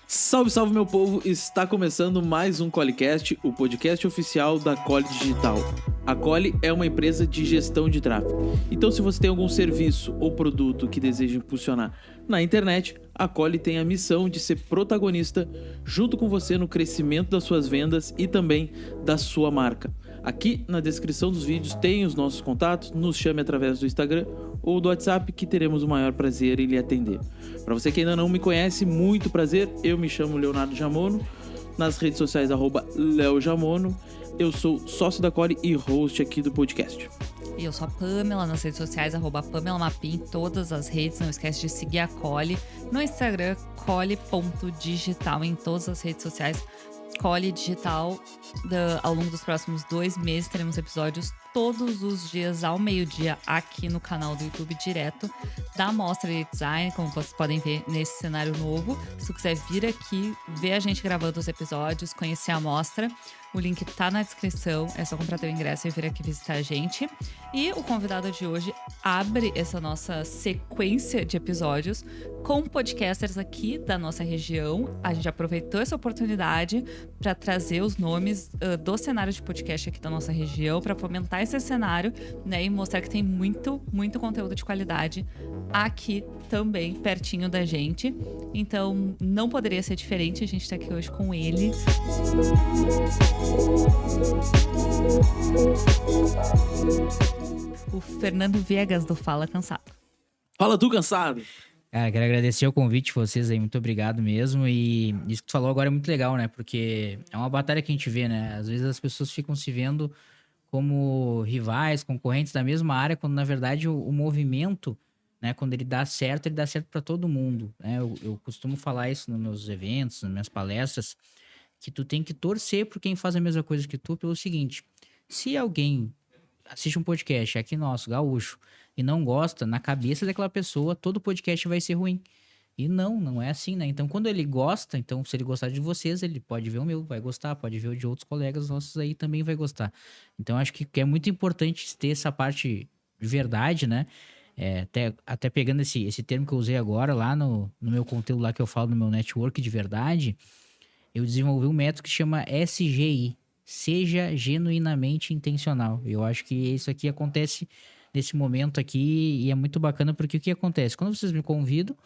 Salve, salve, meu povo! Está começando mais um Colicast, o podcast oficial da Coli Digital. A Coli é uma empresa de gestão de tráfego. Então, se você tem algum serviço ou produto que deseja impulsionar na internet, a Coli tem a missão de ser protagonista junto com você no crescimento das suas vendas e também da sua marca. Aqui na descrição dos vídeos tem os nossos contatos, nos chame através do Instagram ou do WhatsApp que teremos o maior prazer em lhe atender. Para você que ainda não me conhece, muito prazer, eu me chamo Leonardo Jamono, nas redes sociais @leojamono, eu sou sócio da Coli e host aqui do podcast. E eu sou a Pamela, nas redes sociais, @PamelaMapim, em todas as redes. Não esquece de seguir a Coli no Instagram, coli.digital, em todas as redes sociais. Coli Digital, ao longo dos próximos 2 meses, teremos episódios todos os dias ao meio-dia aqui no canal do YouTube direto da Mostra de Design, como vocês podem ver nesse cenário novo. Se tu quiser vir aqui, ver a gente gravando os episódios, conhecer a mostra, o link tá na descrição, é só comprar teu ingresso e vir aqui visitar a gente. E o convidado de hoje abre essa nossa sequência de episódios com podcasters aqui da nossa região. A gente aproveitou essa oportunidade para trazer os nomes do cenário de podcast aqui da nossa região, para fomentar esse cenário, né, e mostrar que tem muito conteúdo de qualidade aqui também, pertinho da gente. Então, não poderia ser diferente, a gente tá aqui hoje com ele. O Fernando Viegas, do Fala Cansado. Fala tu, cansado! Cara, quero agradecer o convite de vocês aí, muito obrigado mesmo. E isso que tu falou agora é muito legal, né? Porque é uma batalha que a gente vê, né? Às vezes as pessoas ficam se vendo como rivais, concorrentes da mesma área, quando na verdade o movimento, né? Quando ele dá certo para todo mundo, né? Eu costumo falar isso nos meus eventos, nas minhas palestras, que tu tem que torcer por quem faz a mesma coisa que tu, pelo seguinte: se alguém assiste um podcast aqui nosso, gaúcho, e não gosta, na cabeça daquela pessoa, todo podcast vai ser ruim. E não é assim, né? Então, quando ele gosta, então, se ele gostar de vocês, ele pode ver o meu, vai gostar, pode ver o de outros colegas nossos aí, também vai gostar. Então, acho que é muito importante ter essa parte de verdade, né? Até pegando esse termo que eu usei agora, lá no meu conteúdo lá que eu falo no meu network de verdade, eu desenvolvi um método que chama SGI, Seja Genuinamente Intencional. Eu acho que isso aqui acontece nesse momento aqui e é muito bacana porque o que acontece? Quando vocês me convidam,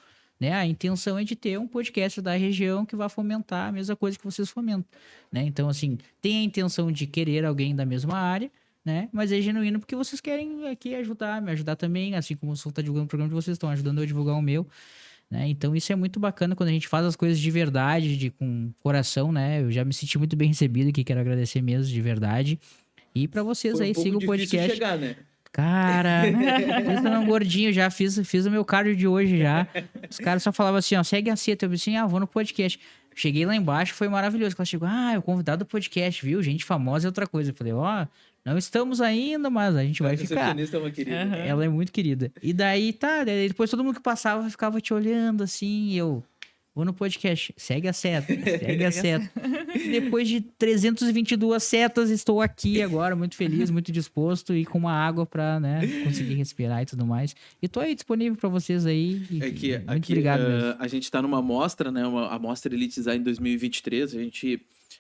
né, a intenção é de ter um podcast da região que vai fomentar a mesma coisa que vocês fomentam, né? Então, assim, tem a intenção de querer alguém da mesma área, né? Mas é genuíno porque vocês querem aqui ajudar, me ajudar também, assim como você está divulgando o programa de vocês, estão ajudando eu a divulgar o meu, né? Então isso é muito bacana quando a gente faz as coisas de verdade, com coração, né? Eu já me senti muito bem recebido aqui, quero agradecer mesmo de verdade. E pra vocês Foi aí, sigam o podcast. Chegar, né? Cara, eu tô gordinho já, fiz o meu cardio de hoje já. Os caras só falavam assim, ó, segue a seta. Eu disse assim, vou no podcast. Cheguei lá embaixo, foi maravilhoso. Ela chegou, é o convidado do podcast, viu? Gente famosa é outra coisa. Eu falei, não estamos ainda, mas a gente vai ficar. É uma querida. Uhum. Ela é muito querida. E daí, depois todo mundo que passava ficava te olhando assim, e eu vou no podcast, segue a seta, segue a seta. E depois de 322 setas, estou aqui agora, muito feliz, muito disposto e com uma água pra, né, conseguir respirar e tudo mais. E tô aí disponível pra vocês aí. Muito obrigado mesmo. A gente tá numa mostra, né, a Mostra Elite Design 2023,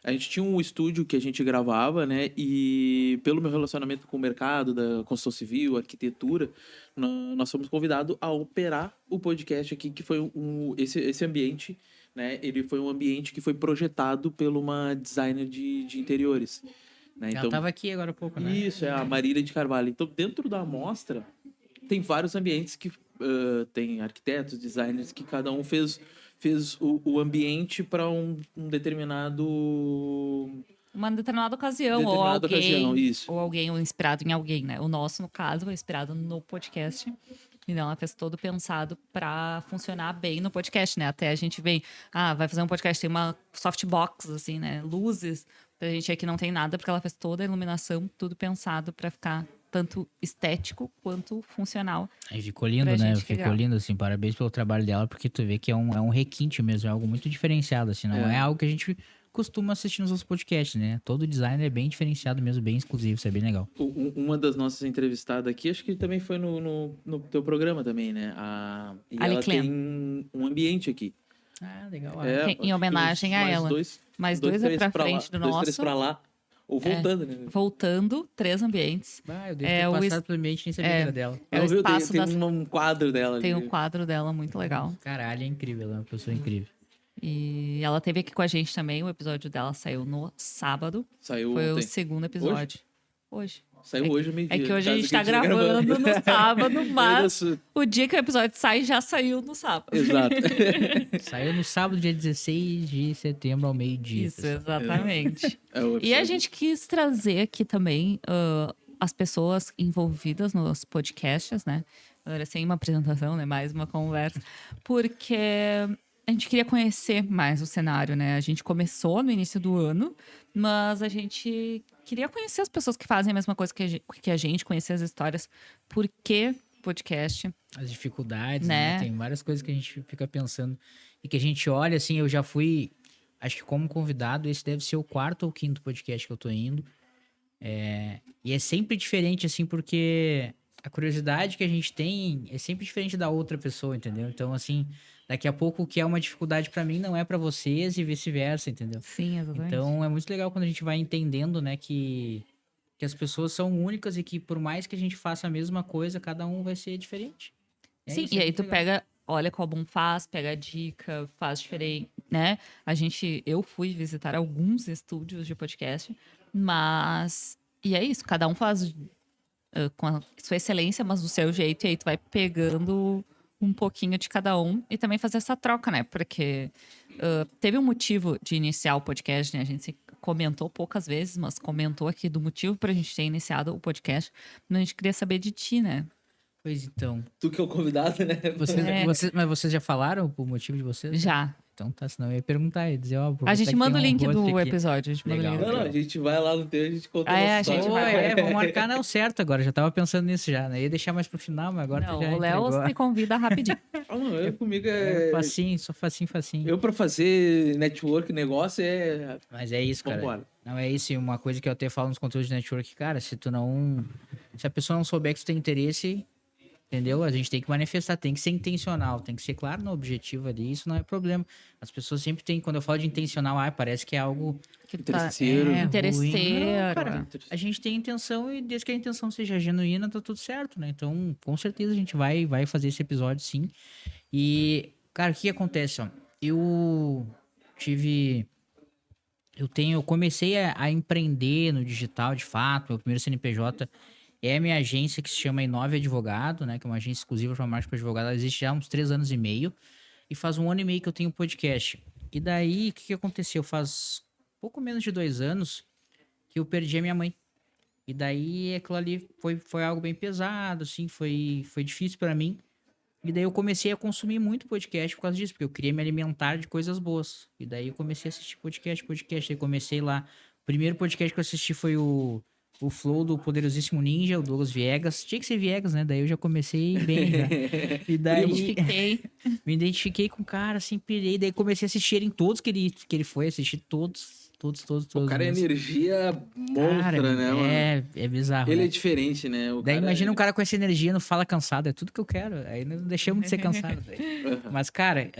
a gente tinha um estúdio que a gente gravava, né? E pelo meu relacionamento com o mercado da construção civil, arquitetura, nós fomos convidados a operar o podcast aqui, que foi esse ambiente, né? Ele foi um ambiente que foi projetado por uma designer de interiores. Né? Ela estava aqui agora há pouco, né? Isso, é a Marília de Carvalho. Então, dentro da amostra, tem vários ambientes que tem arquitetos, designers, que cada um fez o ambiente para uma determinada ocasião, ou alguém inspirado em alguém, né? O nosso, no caso, foi inspirado no podcast. Então, ela fez todo pensado para funcionar bem no podcast, né? Até a gente vem, vai fazer um podcast, tem uma softbox, assim, né? Luzes. Pra gente aqui não tem nada, porque ela fez toda a iluminação, tudo pensado para ficar tanto estético quanto funcional. Aí ficou lindo, né? Ficou lindo, assim, parabéns pelo trabalho dela, porque tu vê que é um requinte mesmo, é algo muito diferenciado, assim, não é algo que a gente costuma assistir nos outros podcasts, né? Todo design é bem diferenciado mesmo, bem exclusivo, isso é bem legal. Uma das nossas entrevistadas aqui, acho que também foi no teu programa também, né? E ela tem um ambiente aqui. Ah, legal. Em homenagem a ela. Mais dois é pra frente do nosso. 2, 3 pra lá. Ou voltando, né? Voltando, 3 ambientes. Eu devo ter passado pelo ambiente, nem sabia que era dela. É o espaço tem um quadro dela. Tem ali. um quadro dela muito legal. Caralho, é incrível, ela é uma pessoa incrível. E ela esteve aqui com a gente também. O episódio dela saiu no sábado. Saiu Foi ontem. o segundo episódio. Hoje. Saiu hoje, meio-dia. É que hoje a gente tá gravando no sábado, mas o dia que o episódio sai, já saiu no sábado. Exato. Saiu no sábado, dia 16 de setembro, ao meio-dia. Isso, exatamente. É E a gente quis trazer aqui também as pessoas envolvidas nos podcasts, né? Agora, sem uma apresentação, né? Mais uma conversa. Porque a gente queria conhecer mais o cenário, né? A gente começou no início do ano, mas a gente queria conhecer as pessoas que fazem a mesma coisa que a gente, conhecer as histórias. Por que podcast? As dificuldades, né? Tem várias coisas que a gente fica pensando. E que a gente olha, assim, eu já fui... Acho que como convidado, esse deve ser o 4º ou 5º podcast que eu tô indo. E é sempre diferente, assim, porque a curiosidade que a gente tem é sempre diferente da outra pessoa, entendeu? Então, assim, daqui a pouco o que é uma dificuldade pra mim não é pra vocês e vice-versa, entendeu? Sim, exatamente. Então, é muito legal quando a gente vai entendendo, né, que as pessoas são únicas e que por mais que a gente faça a mesma coisa, cada um vai ser diferente. Sim, e aí tu pega, olha qual bom faz, pega a dica, faz diferente, né? Eu fui visitar alguns estúdios de podcast, mas... E é isso, cada um faz com a sua excelência, mas do seu jeito, e aí tu vai pegando um pouquinho de cada um e também fazer essa troca, né? Porque teve um motivo de iniciar o podcast, né? A gente comentou poucas vezes, mas comentou aqui do motivo pra gente ter iniciado o podcast. A gente queria saber de ti, né? Pois então. Tu que é o convidado, né? Mas vocês já falaram o motivo de vocês? Já. Então tá, senão eu ia perguntar, ia dizer, ó... A gente manda o link do episódio. Legal. Não, a gente vai lá no teu, a gente conta a gente vai. Vamos marcar, não, certo agora, já tava pensando nisso já, né? Ia deixar mais pro final, mas agora não, já o Léo entregou. se convida rapidinho. Não, comigo Facinho, só facinho. Eu pra fazer network, negócio Mas é isso, cara. Vambora. Não, é isso, e uma coisa que eu até falo nos conteúdos de network, cara, se a pessoa não souber que tu tem interesse... Entendeu? A gente tem que manifestar, tem que ser intencional, tem que ser claro no objetivo ali, isso não é problema. As pessoas sempre têm, quando eu falo de intencional, parece que é algo... Interesseiro. Interesseiro. Não, cara, a gente tem intenção e desde que a intenção seja genuína, tá tudo certo, né? Então, com certeza a gente vai fazer esse episódio, sim. E, cara, o que acontece, ó? Eu comecei a empreender no digital, de fato, meu primeiro CNPJ... É a minha agência que se chama Inove Advogado, né? Que é uma agência exclusiva para marketing para advogado. Ela existe já há uns 3 anos e meio. E faz 1 ano e meio que eu tenho podcast. E daí, o que aconteceu? Faz pouco menos de 2 anos que eu perdi a minha mãe. E daí, aquilo ali foi algo bem pesado, assim. Foi difícil para mim. E daí eu comecei a consumir muito podcast por causa disso. Porque eu queria me alimentar de coisas boas. E daí eu comecei a assistir podcast. Aí comecei lá. O primeiro podcast que eu assisti foi o Flow do Poderosíssimo Ninja, o Douglas Viegas. Tinha que ser Viegas, né? Daí eu já comecei bem, já. E daí... Me identifiquei com o cara, assim, pirei. Daí comecei a assistir em todos que ele foi. Assisti todos. O cara é energia monstra, cara, né, mano? É bizarro. Ele né? é diferente, né? Daí imagina um cara com essa energia, não fala cansado. É tudo que eu quero. Aí não deixamos de ser cansado. Mas, cara...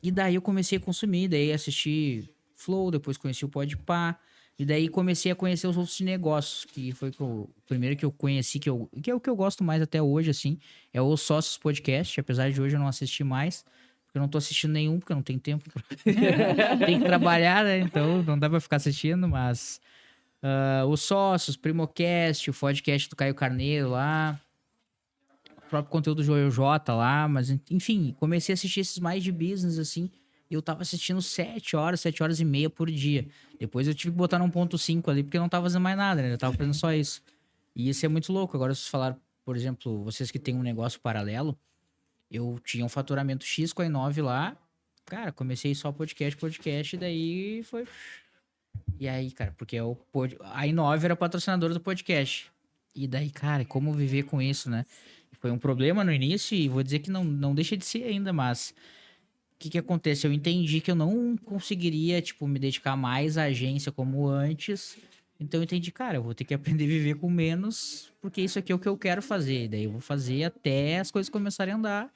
E daí eu comecei a consumir. Daí assisti Flow, depois conheci o Podpah. E daí comecei a conhecer os outros negócios, que foi o primeiro que eu conheci, que é o que eu gosto mais até hoje, assim, é o Sócios Podcast, apesar de hoje eu não assistir mais, porque eu não tô assistindo nenhum, porque eu não tenho tempo. Tem que trabalhar, né? Então não dá pra ficar assistindo, mas... os Sócios, Primocast, o podcast do Caio Carneiro lá, o próprio conteúdo do Joel J lá, mas enfim, comecei a assistir esses mais de business, assim, e eu tava assistindo 7 horas e meia por dia. Depois eu tive que botar no 1.5 ali, porque eu não tava fazendo mais nada, né? Eu tava fazendo só isso. E isso é muito louco. Agora, vocês falaram, por exemplo, vocês que têm um negócio paralelo, eu tinha um faturamento X com a Inove lá. Cara, comecei só podcast, e daí foi... E aí, cara, porque a Inove era patrocinadora do podcast. E daí, cara, como viver com isso, né? Foi um problema no início e vou dizer que não deixa de ser ainda, mas... O que acontece? Eu entendi que eu não conseguiria, tipo, me dedicar mais à agência como antes. Então eu entendi, cara, eu vou ter que aprender a viver com menos, porque isso aqui é o que eu quero fazer. E daí eu vou fazer até as coisas começarem a andar.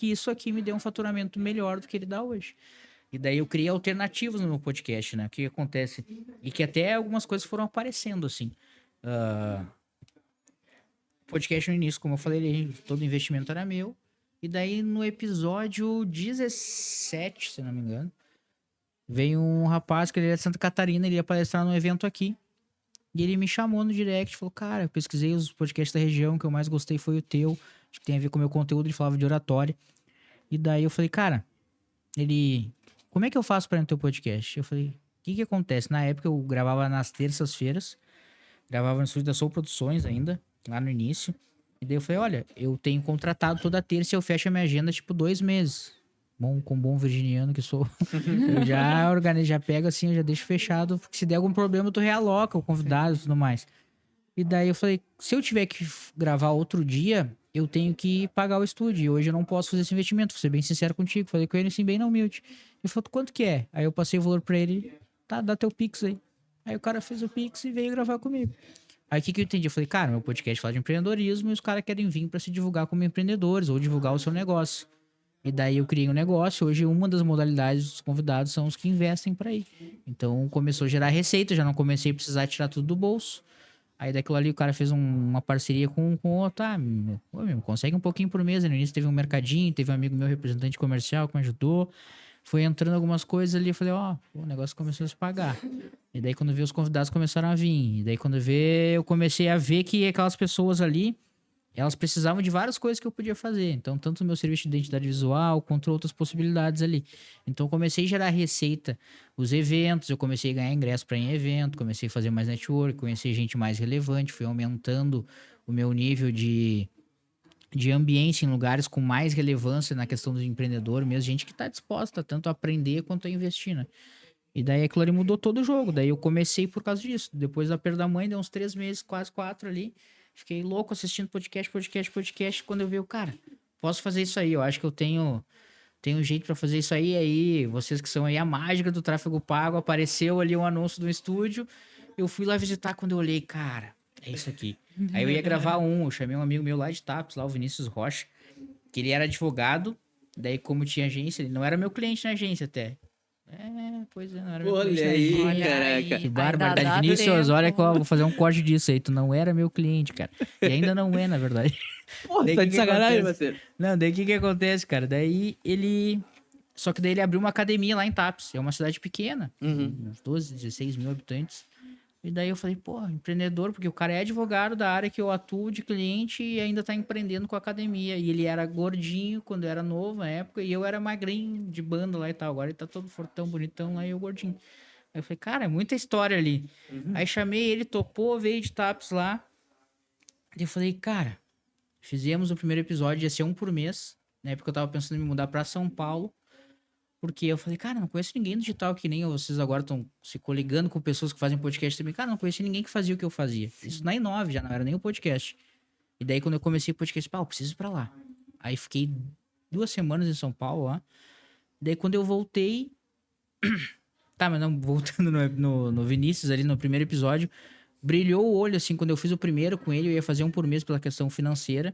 que isso aqui me deu um faturamento melhor do que ele dá hoje. E daí eu criei alternativas no meu podcast, né? O que acontece? E que até algumas coisas foram aparecendo, assim. Podcast no início, como eu falei, todo investimento era meu. E daí no episódio 17, se não me engano, veio um rapaz que ele é de Santa Catarina, ele ia palestrar num evento aqui. E ele me chamou no direct, falou, cara, eu pesquisei os podcasts da região, que eu mais gostei foi o teu, acho que tem a ver com o meu conteúdo, ele falava de oratória. E daí eu falei, cara, como é que eu faço para ir no teu podcast? Eu falei, o que acontece? Na época eu gravava nas terças-feiras, gravava no estúdio da Soul Produções ainda, lá no início. E daí eu falei, olha, eu tenho contratado toda terça e eu fecho a minha agenda, 2 meses. Com bom virginiano que sou, eu já organizo, já pego assim, eu já deixo fechado, porque se der algum problema, tu realoca o convidado e tudo mais. E daí eu falei, se eu tiver que gravar outro dia, eu tenho que pagar o estúdio. E hoje eu não posso fazer esse investimento, vou ser bem sincero contigo. Falei com ele assim, bem na humilde. Ele falou, quanto que é? Aí eu passei o valor pra ele, tá, dá teu Pix aí. Aí o cara fez o Pix e veio gravar comigo. Aí o que eu entendi? Eu falei, cara, meu podcast fala de empreendedorismo e os caras querem vir pra se divulgar como empreendedores ou divulgar o seu negócio. E daí eu criei um negócio. Hoje uma das modalidades dos convidados são os que investem pra ir. Então começou a gerar receita, já não comecei a precisar tirar tudo do bolso. Aí daquilo ali o cara fez uma parceria com outro. Consegue um pouquinho por mês. No início teve um mercadinho, teve um amigo meu, representante comercial, que me ajudou. Foi entrando algumas coisas ali, eu falei, o negócio começou a se pagar. E daí quando eu vi, os convidados começaram a vir. E daí quando eu comecei a ver que aquelas pessoas ali, elas precisavam de várias coisas que eu podia fazer. Então, tanto o meu serviço de identidade visual, quanto outras possibilidades ali. Então, eu comecei a gerar receita, os eventos, eu comecei a ganhar ingresso para ir em evento, comecei a fazer mais network, conheci gente mais relevante, fui aumentando o meu nível de ambiência em lugares com mais relevância na questão do empreendedor mesmo, gente que está disposta tanto a aprender quanto a investir, né? E daí aquilo ali mudou todo o jogo. Daí eu comecei por causa disso. Depois da perda da mãe, deu uns 3 meses, quase 4 ali. Fiquei louco assistindo podcast. Quando eu vi, cara, posso fazer isso aí. Eu acho que eu tenho jeito pra fazer isso aí. Aí, vocês que são aí a mágica do tráfego pago, apareceu ali um anúncio do estúdio. Eu fui lá visitar. Quando eu olhei, cara, é isso aqui. Aí eu ia gravar eu chamei um amigo meu lá de Tapes, lá o Vinícius Rocha, que ele era advogado. Daí, como tinha agência, ele não era meu cliente na agência até. Pois é, não era meu cliente. Olha aí, caraca. Que barbaridade. Vinícius, olha que eu vou fazer um corte disso aí. Tu não era meu cliente, cara. E ainda não é, na verdade. Porra, daí, tá de sacanagem, parceiro. Não, daí o que acontece, cara? Daí ele... Só que daí ele abriu uma academia lá em Tapes. É uma cidade pequena. Uns 12, 16 mil habitantes. E daí eu falei, empreendedor, porque o cara é advogado da área que eu atuo de cliente e ainda tá empreendendo com a academia. E ele era gordinho quando era novo na época e eu era magrinho de banda lá e tal. Agora ele tá todo fortão, bonitão lá e eu gordinho. Aí eu falei, cara, é muita história ali. Aí chamei ele, topou, veio de Tapes lá. E eu falei, cara, fizemos o primeiro episódio, ia ser 1 por mês. Na época eu tava pensando em me mudar pra São Paulo. Porque eu falei, cara, não conheço ninguém no digital, que nem vocês agora estão se coligando com pessoas que fazem podcast também. Cara, não conheci ninguém que fazia o que eu fazia. Sim. Isso na Inove já não era nem o podcast. E daí quando eu comecei o podcast, eu preciso ir pra lá. Aí fiquei 2 semanas em São Paulo lá. Daí quando eu voltei... mas não, voltando no Vinícius ali no primeiro episódio, brilhou o olho, assim, quando eu fiz o primeiro com ele, eu ia fazer 1 por mês pela questão financeira.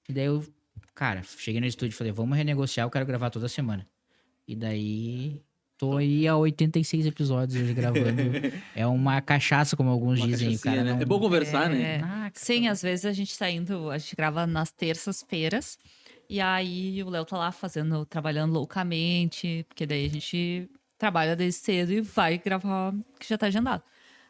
E daí eu, cara, cheguei no estúdio e falei, vamos renegociar, eu quero gravar toda semana. E daí, tô aí há 86 episódios hoje gravando. É uma cachaça, como alguns dizem. O cara né? não... É bom conversar, né? Sim, às vezes a gente a gente grava nas terças-feiras. E aí o Léo tá lá trabalhando loucamente. Porque daí a gente trabalha desde cedo e vai gravar, que já tá agendado.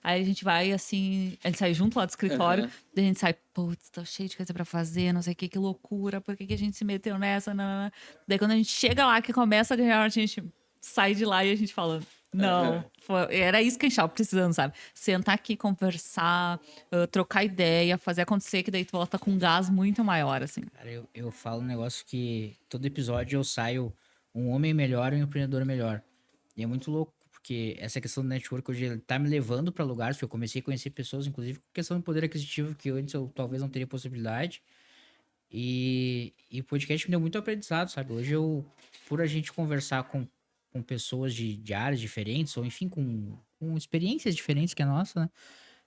Aí a gente vai, assim, a gente sai junto lá do escritório, daí a gente sai, putz, tô cheio de coisa pra fazer, não sei o que loucura, por que a gente se meteu nessa? Não. Daí quando a gente chega lá, que começa a ganhar, a gente sai de lá e a gente fala, não, era isso que a gente tava precisando, sabe? Sentar aqui, conversar, trocar ideia, fazer acontecer, que daí tu volta com um gás muito maior, assim. Cara, eu falo um negócio que todo episódio eu saio um homem melhor e um empreendedor melhor. E é muito louco. Porque essa questão do network hoje tá me levando para lugares que eu comecei a conhecer pessoas, inclusive com questão do poder aquisitivo, que antes eu talvez não teria possibilidade. E o podcast me deu muito aprendizado, sabe? Hoje por a gente conversar com pessoas de áreas diferentes, ou enfim, com experiências diferentes que a nossa, né?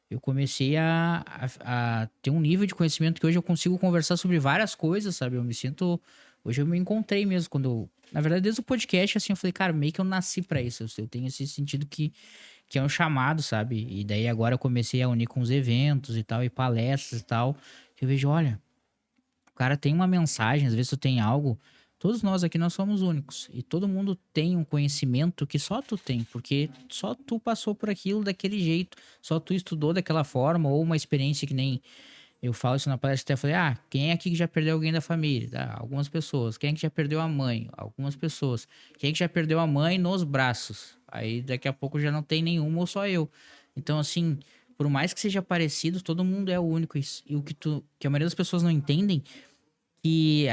Eu comecei a ter um nível de conhecimento que hoje eu consigo conversar sobre várias coisas, sabe? Eu me sinto Hoje eu me encontrei mesmo na verdade, desde o podcast, assim, eu falei, cara, meio que eu nasci pra isso. Eu tenho esse sentido que é um chamado, sabe? E daí agora eu comecei a unir com os eventos e tal, e palestras e tal. Eu vejo, olha, o cara tem uma mensagem, às vezes tu tem algo. Todos nós aqui, nós somos únicos. E todo mundo tem um conhecimento que só tu tem, porque só tu passou por aquilo daquele jeito, só tu estudou daquela forma, ou uma experiência que nem eu falo isso na palestra, até falei, quem é aqui que já perdeu alguém da família? Algumas pessoas. Quem é que já perdeu a mãe? Algumas pessoas. Quem é que já perdeu a mãe nos braços? Aí daqui a pouco já não tem nenhuma ou só eu. Então, assim, por mais que seja parecido, todo mundo é único. E o que a maioria das pessoas não entendem, que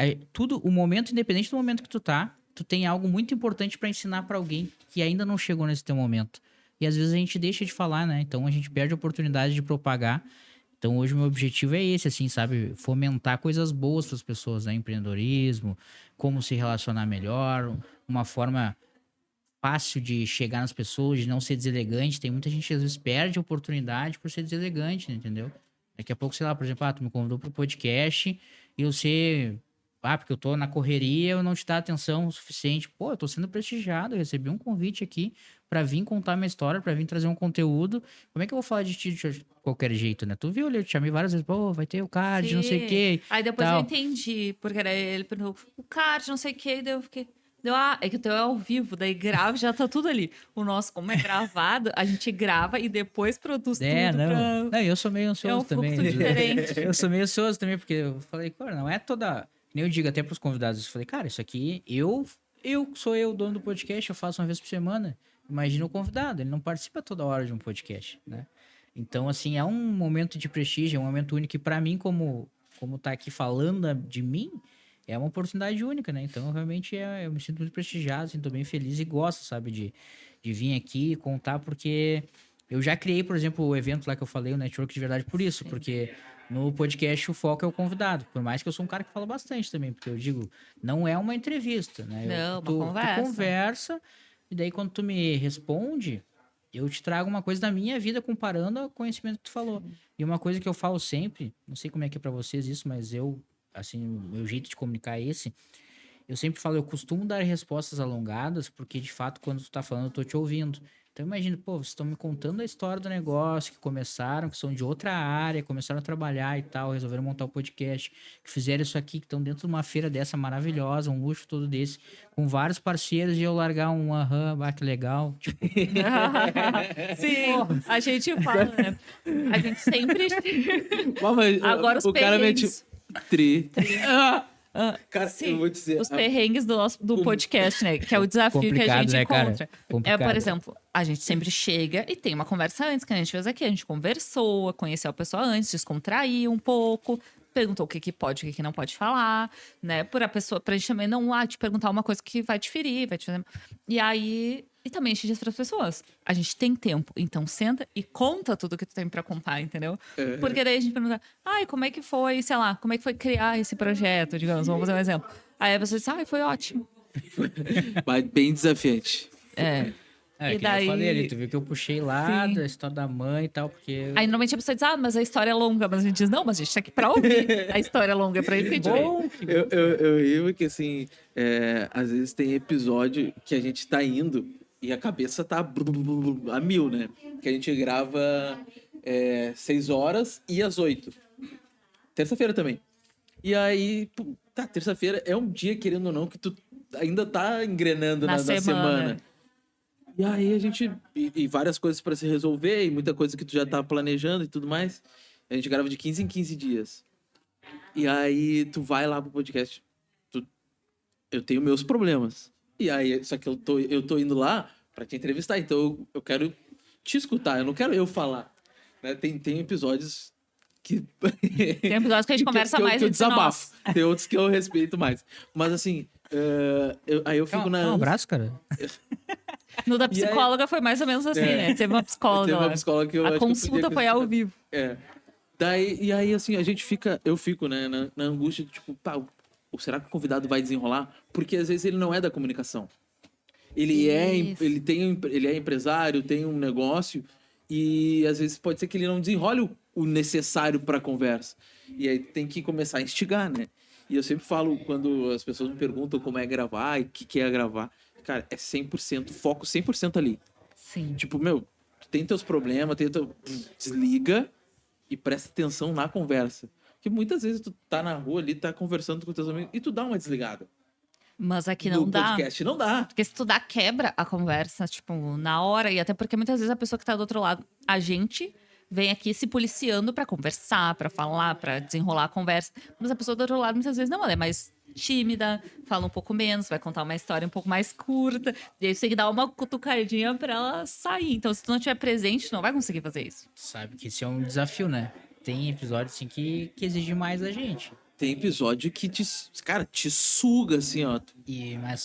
o momento, independente do momento que tu tá, tu tem algo muito importante pra ensinar pra alguém que ainda não chegou nesse teu momento. E às vezes a gente deixa de falar, né? Então a gente perde a oportunidade de propagar. Então hoje o meu objetivo é esse, assim, sabe? Fomentar coisas boas para as pessoas, né? Empreendedorismo, como se relacionar melhor, uma forma fácil de chegar nas pessoas, de não ser deselegante. Tem muita gente que às vezes perde a oportunidade por ser deselegante, né? Entendeu? Daqui a pouco, sei lá, por exemplo, tu me convidou pro podcast e você... porque eu tô na correria, eu não te dar atenção o suficiente. Pô, eu tô sendo prestigiado, eu recebi um convite aqui pra vir contar minha história, pra vir trazer um conteúdo. Como é que eu vou falar de ti de qualquer jeito, né? Tu viu ali, eu te chamei várias vezes, pô, vai ter o card, não sei o quê. Aí depois tal. eu entendi, porque daí ele perguntou, o card, não sei o quê, daí eu fiquei... é que o teu é ao vivo, daí grava, já tá tudo ali. O nosso, como é gravado, a gente grava e depois produz tudo Não, eu sou meio ansioso também. Diferente. Eu sou meio ansioso também, porque eu falei, cara, não é toda... Nem eu digo até pros convidados, eu falei, cara, isso aqui, eu sou eu, dono do podcast, eu faço uma vez por semana. Imagina o convidado, ele não participa toda hora de um podcast, né? Então, assim, é um momento de prestígio, é um momento único e pra mim, como tá aqui falando de mim, é uma oportunidade única, né? Então, realmente, eu me sinto muito prestigiado, assim, tô bem feliz e gosto, sabe, de vir aqui contar, porque eu já criei, por exemplo, o evento lá que eu falei, o Network de Verdade, por isso, porque no podcast o foco é o convidado, por mais que eu sou um cara que fala bastante também, porque eu digo, não é uma entrevista, né? Não, tu conversa, e daí quando tu me responde, eu te trago uma coisa da minha vida comparando ao conhecimento que tu falou. E uma coisa que eu falo sempre, não sei como é que é pra vocês isso, mas assim, o meu jeito de comunicar é esse. Eu sempre falo, eu costumo dar respostas alongadas, porque de fato, quando tu tá falando, eu tô te ouvindo. Então imagina, pô, vocês estão me contando a história do negócio, que começaram, que são de outra área, começaram a trabalhar e tal, resolveram montar o podcast, que fizeram isso aqui, que estão dentro de uma feira dessa maravilhosa, um luxo todo desse, com vários parceiros, e eu largar que legal. Tipo... Sim, a gente fala, né? A gente sempre... Agora o cara mete... Cara, sim, eu vou dizer... os perrengues do podcast, né? Que é o desafio que a gente encontra. Por exemplo, a gente sempre chega e tem uma conversa antes, que a gente fez aqui. A gente conversou, conheceu a pessoa antes, descontraiu um pouco, perguntou o que pode, o que não pode falar, né? Pra gente também não te perguntar uma coisa que vai te ferir, vai te fazer... E aí... E também a gente diz para as pessoas, a gente tem tempo, então senta e conta tudo que tu tem para contar, entendeu? Porque daí a gente pergunta, como é que foi, sei lá, como é que foi criar esse projeto, digamos, vamos fazer um exemplo. Aí a pessoa diz, foi ótimo. Mas bem desafiante. E daí... eu falei ali, tu viu que eu puxei lá da história da mãe e tal, porque... Aí normalmente a pessoa diz, mas a história é longa, mas a gente diz, não, mas a gente tá aqui pra ouvir a história longa, é pra isso que a gente vê. Eu rio porque, assim, às vezes tem episódio que a gente tá indo e a cabeça tá a mil, né? Que a gente grava 6 horas e às 8. Terça-feira também. E aí, terça-feira é um dia, querendo ou não, que tu ainda tá engrenando na semana. E aí a gente... E várias coisas pra se resolver, e muita coisa que tu já tá planejando e tudo mais. A gente grava de 15 em 15 dias. E aí tu vai lá pro podcast. Eu tenho meus problemas. E aí, só que eu tô indo lá pra te entrevistar, então eu quero te escutar, eu não quero eu falar. Né? Tem episódios que... Tem episódios que a gente conversa mais que eu desabafo. Tem outros que eu respeito mais. Mas assim, aí eu fico Um abraço, cara. No da psicóloga foi mais ou menos assim, né? Teve uma psicóloga lá. Que eu a consulta foi ao vivo. E aí, assim, eu fico, né, na angústia de tipo, será que o convidado vai desenrolar? Porque às vezes ele não é da comunicação. Ele é empresário, tem um negócio, e às vezes pode ser que ele não desenrole o necessário para a conversa. E aí tem que começar a instigar, né? E eu sempre falo, quando as pessoas me perguntam como é gravar e o que é gravar, cara, é 100%, foco 100% ali. Sim. Tipo, meu, tu tem teus problemas, desliga e presta atenção na conversa. Porque muitas vezes tu tá na rua ali, tá conversando com teus amigos e tu dá uma desligada. Mas aqui No não dá. podcast não dá. Porque se tu dá, quebra a conversa, tipo, na hora. E até porque muitas vezes a pessoa que tá do outro lado, a gente vem aqui se policiando pra conversar, pra falar, pra desenrolar a conversa. Mas a pessoa do outro lado, muitas vezes, não, ela é mais tímida, fala um pouco menos, vai contar uma história um pouco mais curta. E aí você tem que dar uma cutucadinha pra ela sair. Então, se tu não estiver presente, tu não vai conseguir fazer isso. Sabe que esse é um desafio, né? Tem episódios assim que exigem mais da gente. Tem episódio que te suga, assim, ó.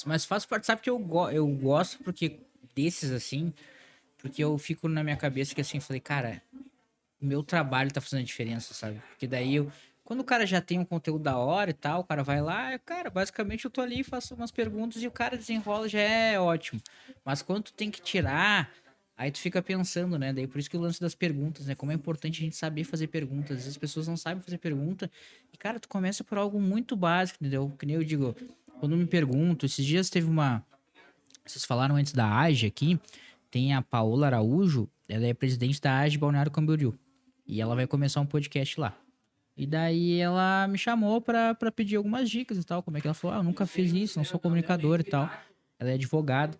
Mas faço parte, sabe que eu gosto porque desses assim, porque eu fico na minha cabeça que assim, falei, cara, meu trabalho tá fazendo a diferença, sabe? Porque daí quando o cara já tem um conteúdo da hora e tal, o cara vai lá, cara, basicamente eu tô ali, faço umas perguntas e o cara desenrola, já é ótimo. Mas quando tu tem que tirar, aí tu fica pensando, né? Daí por isso que o lance das perguntas, né? Como é importante a gente saber fazer perguntas. Às vezes as pessoas não sabem fazer pergunta. E, cara, tu começa por algo muito básico, entendeu? Que nem eu digo, quando eu me pergunto, esses dias teve uma. Vocês falaram antes da AGE aqui, tem a Paola Araújo, ela é presidente da AGE Balneário Camboriú. E ela vai começar um podcast lá. E daí ela me chamou pra pedir algumas dicas e tal. Como é que ela falou? Eu nunca fiz isso, não sou comunicador e tal. Ela é advogada.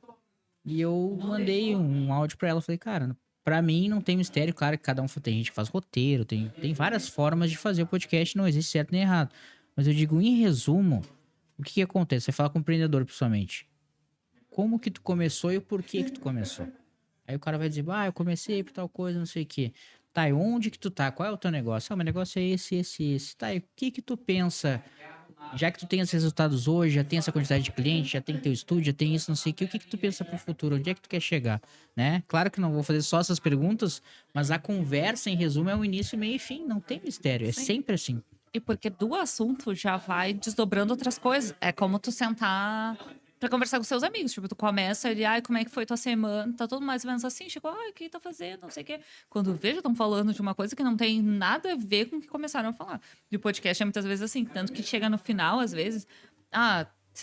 E eu mandei um áudio pra ela. Falei, cara, pra mim não tem mistério. Claro que cada um tem gente que faz roteiro, tem várias formas de fazer o podcast. Não existe certo nem errado. Mas eu digo, em resumo, o que acontece? Você fala com o empreendedor, principalmente. Como que tu começou e o porquê que tu começou? Aí o cara vai dizer, eu comecei por tal coisa, não sei o quê. Tá, e onde que tu tá? Qual é o teu negócio? Meu negócio é esse. Tá, e o que que tu pensa? Já que tu tem esses resultados hoje, já tem essa quantidade de clientes, já tem teu estúdio, já tem isso, não sei o que tu pensa pro futuro? Onde é que tu quer chegar? Né? Claro que não vou fazer só essas perguntas, mas a conversa, em resumo, é um início, meio e fim. Não tem mistério, é sempre assim. E porque do assunto já vai desdobrando outras coisas. É como tu sentar pra conversar com seus amigos. Tipo, tu começa ele, como é que foi tua semana? Tá todo mais ou menos assim. Chegou, o que tá fazendo? Não sei o quê. Quando vejo, estão falando de uma coisa que não tem nada a ver com o que começaram a falar. E o podcast é muitas vezes assim. Tanto que chega no final, às vezes,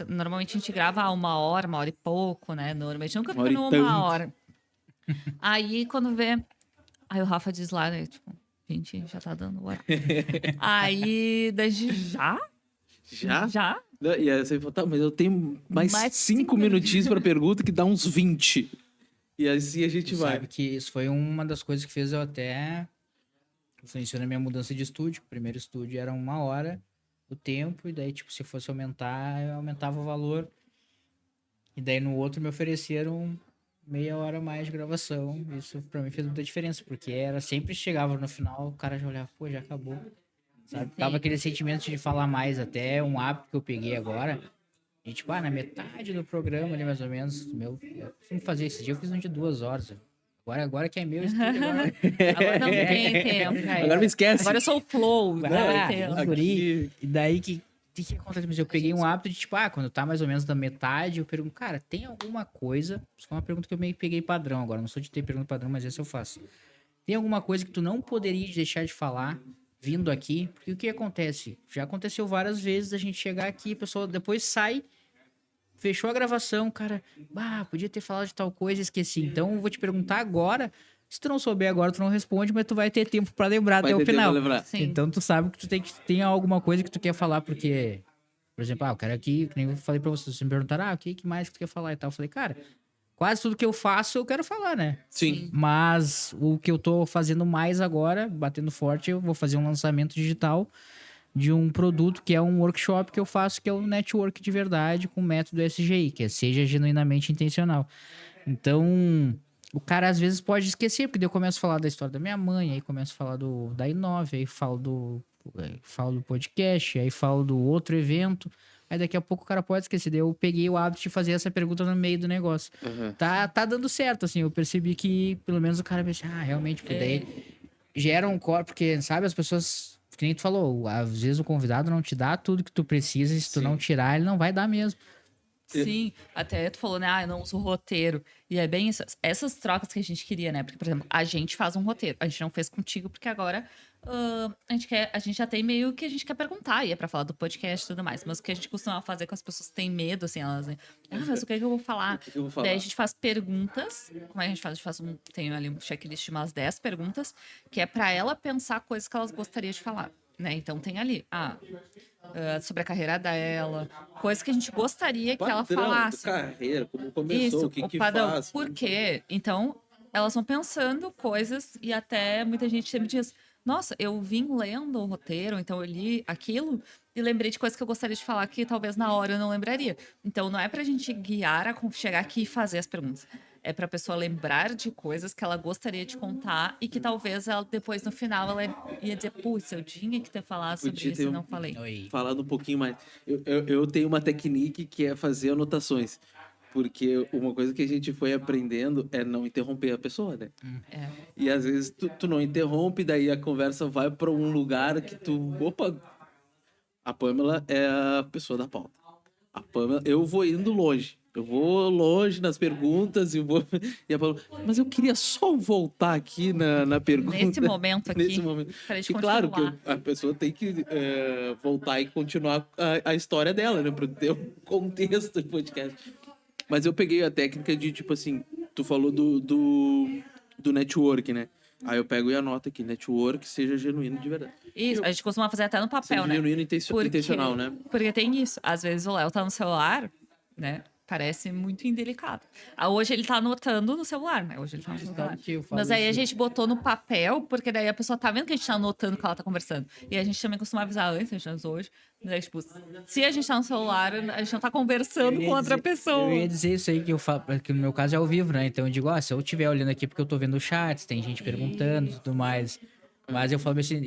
normalmente a gente grava 1 hora e pouco, né? Normalmente nunca fica numa hora. Aí, quando vê... Aí o Rafa diz lá, né? Tipo, gente, já tá dando hora. Aí, daí já? Já? E aí você fala, tá, mas eu tenho mais 5 minutinhos pra pergunta que dá uns 20. E assim a gente vai. Sabe que isso foi uma das coisas que fez eu até... influenciou na minha mudança de estúdio. O primeiro estúdio era 1 hora o tempo, e daí, tipo, se fosse aumentar, eu aumentava o valor. E daí no outro me ofereceram meia hora a mais de gravação. Isso pra mim fez muita diferença, porque era sempre chegava no final, o cara já olhava, pô, já acabou. Sabe? Tava aquele sentimento de falar mais, até um hábito que eu peguei agora. E tipo, na metade do programa ali, mais ou menos, eu fui fazer esse dia, eu fiz um de 2 horas. Agora que é meu estúdio, agora não tem tempo. Agora me esquece. Agora eu sou o flow. E daí que acontece? Mas eu peguei um hábito de, tipo, quando tá mais ou menos da metade, eu pergunto, cara, tem alguma coisa... Isso foi uma pergunta que eu meio que peguei padrão agora. Não sou de ter pergunta padrão, mas essa eu faço. Tem alguma coisa que tu não poderia deixar de falar vindo aqui? Porque o que acontece? Já aconteceu várias vezes a gente chegar aqui, a pessoa depois sai, fechou a gravação, cara, podia ter falado de tal coisa, esqueci. Então eu vou te perguntar agora. Se tu não souber agora, tu não responde, mas tu vai ter tempo pra lembrar até o final. Então tu sabe que tu tem alguma coisa que tu quer falar, porque, por exemplo, eu quero aqui, que nem eu falei pra vocês me perguntaram, o que mais que tu quer falar e tal. Eu falei, cara, quase tudo que eu faço eu quero falar, né? Sim. Mas o que eu tô fazendo mais agora, batendo forte, eu vou fazer um lançamento digital de um produto que é um workshop que eu faço, que é o network de verdade com o método SGI, que é Seja Genuinamente Intencional. Então, o cara às vezes pode esquecer, porque daí eu começo a falar da história da minha mãe, aí começo a falar da Inove, aí falo do podcast, aí falo do outro evento, aí daqui a pouco o cara pode esquecer. Daí eu peguei o hábito de fazer essa pergunta no meio do negócio. Uhum. Tá dando certo, assim, eu percebi que pelo menos o cara pensa, realmente, porque daí gera um corpo, porque, sabe, as pessoas, que nem tu falou, às vezes o convidado não te dá tudo que tu precisa, e se tu não tirar, ele não vai dar mesmo. Sim, até tu falou, né? Eu não uso roteiro. E é bem essas trocas que a gente queria, né? Porque, por exemplo, a gente faz um roteiro. A gente não fez contigo, porque agora a gente já tem meio que a gente quer perguntar, e é pra falar do podcast e tudo mais. Mas o que a gente costuma fazer com as pessoas que têm medo, assim, elas dizem, mas o que é que eu vou falar? O que eu vou falar? Daí a gente faz perguntas. Como é que a gente faz? A gente faz tem ali um checklist de umas 10 perguntas, que é pra ela pensar coisas que elas gostariam de falar. Né? Então tem ali, sobre a carreira dela, coisas que a gente gostaria que ela falasse. Carreira, como começou, Isso, o que padrão. faz. Por quê? Então, elas vão pensando coisas e até muita gente sempre diz, nossa, eu vim lendo o roteiro, então eu li aquilo e lembrei de coisas que eu gostaria de falar que talvez na hora eu não lembraria. Então, não é pra gente guiar a chegar aqui e fazer as perguntas. É pra pessoa lembrar de coisas que ela gostaria de contar e que talvez ela depois no final ela ia dizer, putz, eu tinha que ter falado sobre isso e não falei. Falando um pouquinho mais. Eu tenho uma técnica que é fazer anotações. Porque uma coisa que a gente foi aprendendo é não interromper a pessoa, né? É. E às vezes tu não interrompe, daí a conversa vai para um lugar que tu... Opa! A Pamela é a pessoa da pauta. A Pamela... Eu vou indo longe. Eu vou longe nas perguntas e vou... E a Pamela... Mas eu queria só voltar aqui na pergunta. Nesse momento aqui. Nesse momento. Pra gente E claro que continuar. a pessoa tem que voltar e continuar a história dela, né? Para ter um contexto do podcast. Mas eu peguei a técnica de, tipo assim, tu falou do network, né? Aí eu pego e anoto aqui, network seja genuíno de verdade. Isso, a gente costuma fazer até no papel, Seja né? genuíno intencional, né? Porque tem isso. Às vezes o Léo tá no celular, né? Parece muito indelicado. Hoje ele tá anotando no celular, né? Hoje ele tá no celular. Mas aí a gente botou no papel, porque daí a pessoa tá vendo que a gente tá anotando o que ela tá conversando. E a gente também costuma avisar antes, a gente avisou hoje. Mas aí, tipo, se a gente tá no celular, a gente não tá conversando com outra pessoa. Eu ia dizer isso aí que eu falo, que no meu caso é ao vivo, né? Então eu digo, se eu estiver olhando aqui porque eu tô vendo o chat, tem gente perguntando e tudo mais. Mas eu falo assim,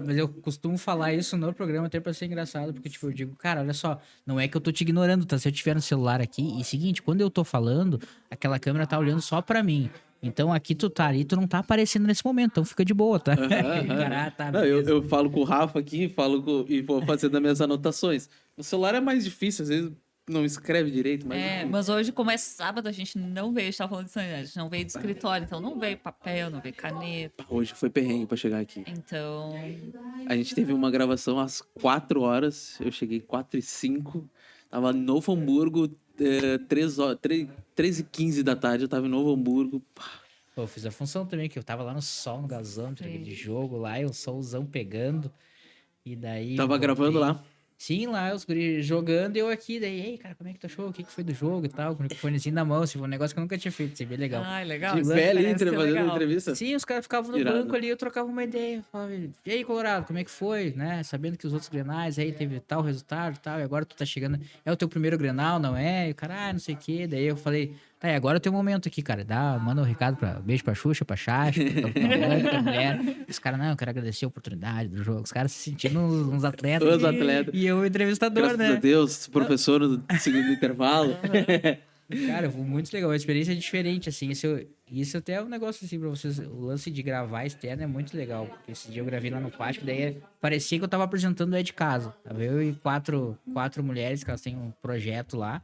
mas eu costumo falar isso no programa até pra ser engraçado, porque, tipo, eu digo, cara, olha só, não é que eu tô te ignorando, tá? Se eu tiver no celular aqui, e seguinte, quando eu tô falando, aquela câmera tá olhando só pra mim. Então aqui tu tá ali, tu não tá aparecendo nesse momento, então fica de boa, tá? Não, eu falo com o Rafa aqui, e vou fazendo as minhas anotações. No celular é mais difícil, às vezes não escreve direito, mas... Mas hoje, como é sábado, a gente não veio, a gente tava falando disso, né? A gente não veio do escritório, então não veio papel, não veio caneta. Hoje foi perrengue pra chegar aqui. Então... A gente teve uma gravação às 4 horas, eu cheguei 4h05, tava em Novo Hamburgo, 3h15 da tarde, eu tava em Novo Hamburgo. Pô, eu fiz a função também, que eu tava lá no sol, no gasômetro, aquele jogo lá, e o solzão pegando, e daí... Tava gravando lá? Sim, lá, os guris jogando e eu aqui, daí, ei, cara, como é que tu achou? O que foi do jogo e tal? Com o microfonezinho na mão, assim, foi um negócio que eu nunca tinha feito, isso é bem legal. Ah, legal. De pé ali, fazendo entrevista? Sim, os caras ficavam no banco ali, eu trocava uma ideia, falava, e aí, Colorado, como é que foi, né? Sabendo que os outros Grenais aí teve tal resultado e tal, e agora tu tá chegando, é o teu primeiro Grenal, não é? E o cara, não sei o quê, daí eu falei, tá, e agora é o teu momento aqui, cara, manda um recado beijo pra Xuxa, pra Chacha, pra mulher. Os caras, não, eu quero agradecer a oportunidade do jogo, os caras se sentindo uns atletas. Os atletas. E eu, entrevistador, graças a Deus, professor no segundo intervalo. Cara, foi muito legal, uma experiência diferente, assim, isso até é um negócio, assim, pra vocês, o lance de gravar externo é muito legal, porque esse dia eu gravei lá no pátio, daí parecia que eu tava apresentando o de casa, tava eu e quatro mulheres, que elas têm um projeto lá,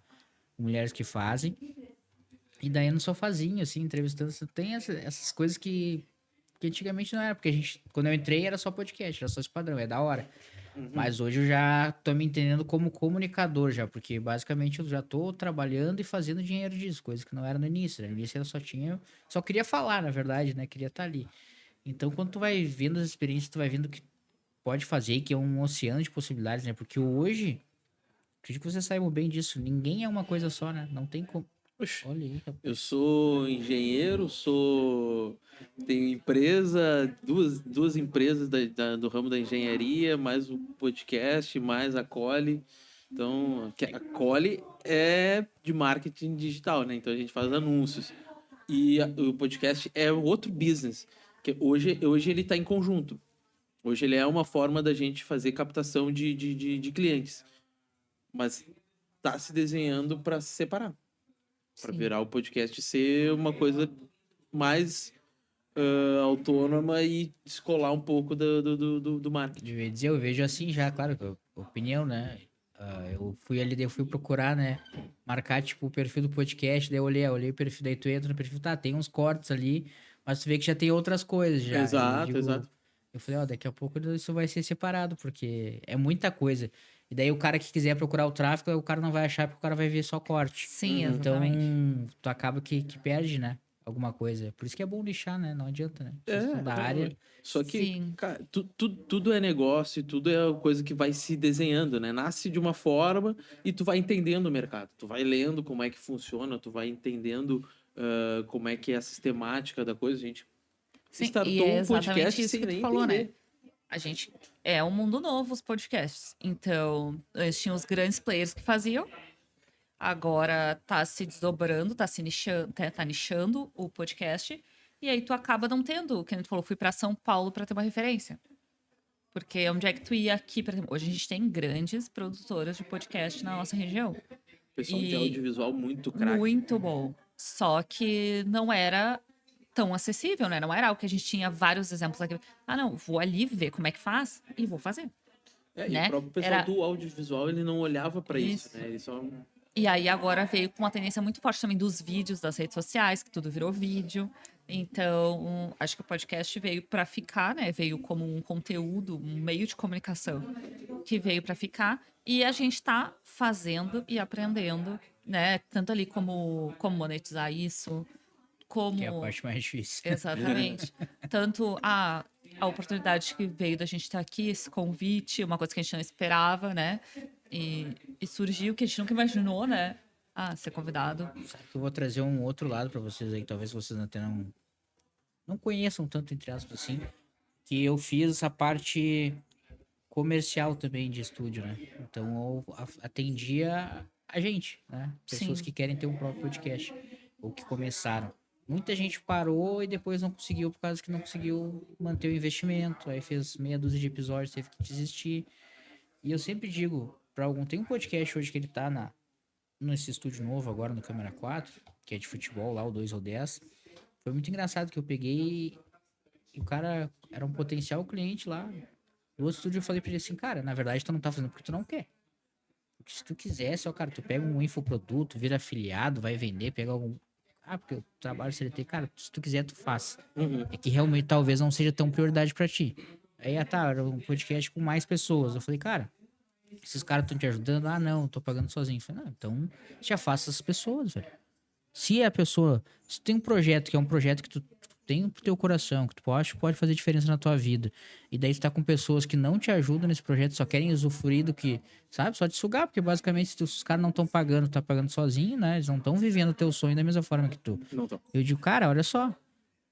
mulheres que fazem, e daí no sofazinho, assim, entrevistando, tem essas coisas que antigamente não era, porque quando eu entrei era só podcast, era só esse padrão, é da hora. Mas hoje eu já tô me entendendo como comunicador já, porque basicamente eu já tô trabalhando e fazendo dinheiro disso, coisa que não era no início. No início eu só queria falar, na verdade, né? Queria estar ali. Então quando tu vai vendo as experiências, tu vai vendo que pode fazer, que é um oceano de possibilidades, né? Porque hoje, acredito que vocês saibam bem disso, ninguém é uma coisa só, né? Não tem como. Olha aí, rapaz. Eu sou engenheiro, tenho empresa, duas empresas do ramo da engenharia, mais o podcast, mais a Coli. Então, a Coli é de marketing digital, né? Então a gente faz anúncios. E o podcast é outro business, que hoje ele está em conjunto. Hoje ele é uma forma da gente fazer captação de clientes. Mas está se desenhando para se separar. Para virar o podcast ser uma coisa mais autônoma e descolar um pouco do marketing. Eu vejo assim já, claro, opinião, né? Eu fui procurar, né? Marcar, tipo, o perfil do podcast, daí eu olhei o perfil, daí tu entra no perfil, tá, tem uns cortes ali, mas tu vê que já tem outras coisas já. Exato. Eu falei, ó, daqui a pouco isso vai ser separado, porque é muita coisa. E daí o cara que quiser procurar o tráfego, o cara não vai achar, porque o cara vai ver só corte. Sim, Então, exatamente. tu acaba que perde, né? Alguma coisa. Por isso que é bom lixar, né? Não adianta, né? Vocês são da área. Só que, Sim. cara, tudo é negócio, tudo é coisa que vai se desenhando, né? Nasce de uma forma e tu vai entendendo o mercado. Tu vai lendo como é que funciona, tu vai entendendo como é que é a sistemática da coisa. A gente Sim, e startou é um exatamente podcast isso sem que tu nem falou, né? entender. A gente é um mundo novo, os podcasts. Então, antes tinham os grandes players que faziam. Agora tá se desdobrando, tá se nichando, tá nichando o podcast. E aí tu acaba não tendo, que a gente falou, fui pra São Paulo pra ter uma referência. Porque onde é que tu ia aqui, por exemplo, hoje a gente tem grandes produtoras de podcast na nossa região. Pessoal de E audiovisual muito craque. muito bom. Só que não era tão acessível, né? Não era algo que a gente tinha vários exemplos aqui. Ah, não, vou ali ver como é que faz e vou fazer. E o Né? próprio pessoal do audiovisual, ele não olhava pra isso, Isso. né? Ele só... E aí agora veio com uma tendência muito forte também dos vídeos das redes sociais, que tudo virou vídeo. Então, acho que o podcast veio para ficar, né? Veio como um conteúdo, um meio de comunicação que veio para ficar. E a gente está fazendo e aprendendo, né? Tanto ali como monetizar isso, como Que é a parte mais difícil. exatamente. Tanto a oportunidade que veio da gente estar aqui, esse convite, uma coisa que a gente não esperava, né? E surgiu que a gente nunca imaginou, né? Ah, ser convidado. Sabe que eu vou trazer um outro lado pra vocês aí, que talvez vocês até não conheçam tanto, entre aspas, assim. Que eu fiz essa parte comercial também de estúdio, né? Então eu atendia a gente, né? Pessoas Sim. que querem ter um próprio podcast, ou que começaram. Muita gente parou e depois não conseguiu por causa que não conseguiu manter o investimento. Aí fez meia dúzia de episódios, teve que desistir. E eu sempre digo, pra algum, tem um podcast hoje que ele tá nesse estúdio novo agora no Câmera 4, que é de futebol lá, o 2 ou 10. Foi muito engraçado que eu peguei e o cara era um potencial cliente lá. No outro estúdio eu falei pra ele assim, cara, na verdade tu não tá fazendo porque tu não quer. Porque se tu quisesse, ó, cara, tu pega um infoproduto, vira afiliado, vai vender, pega algum... Ah, porque eu trabalho CLT, cara, se tu quiser, tu faz. Uhum. É que realmente talvez não seja tão prioridade pra ti. Aí, tá, era um podcast com mais pessoas. Eu falei, cara, esses caras estão te ajudando? Ah, não, eu tô pagando sozinho. Eu falei, não, então já faça as pessoas, velho. Se a pessoa... Se tem um projeto que é um projeto que tu tem pro teu coração, que tu pode fazer diferença na tua vida, e daí tu tá com pessoas que não te ajudam nesse projeto, só querem usufruir do que, sabe? Só te sugar, porque basicamente se os caras não estão pagando, tu tá pagando sozinho, né? Eles não estão vivendo o teu sonho da mesma forma que tu. Não tô. Eu digo, cara, olha só,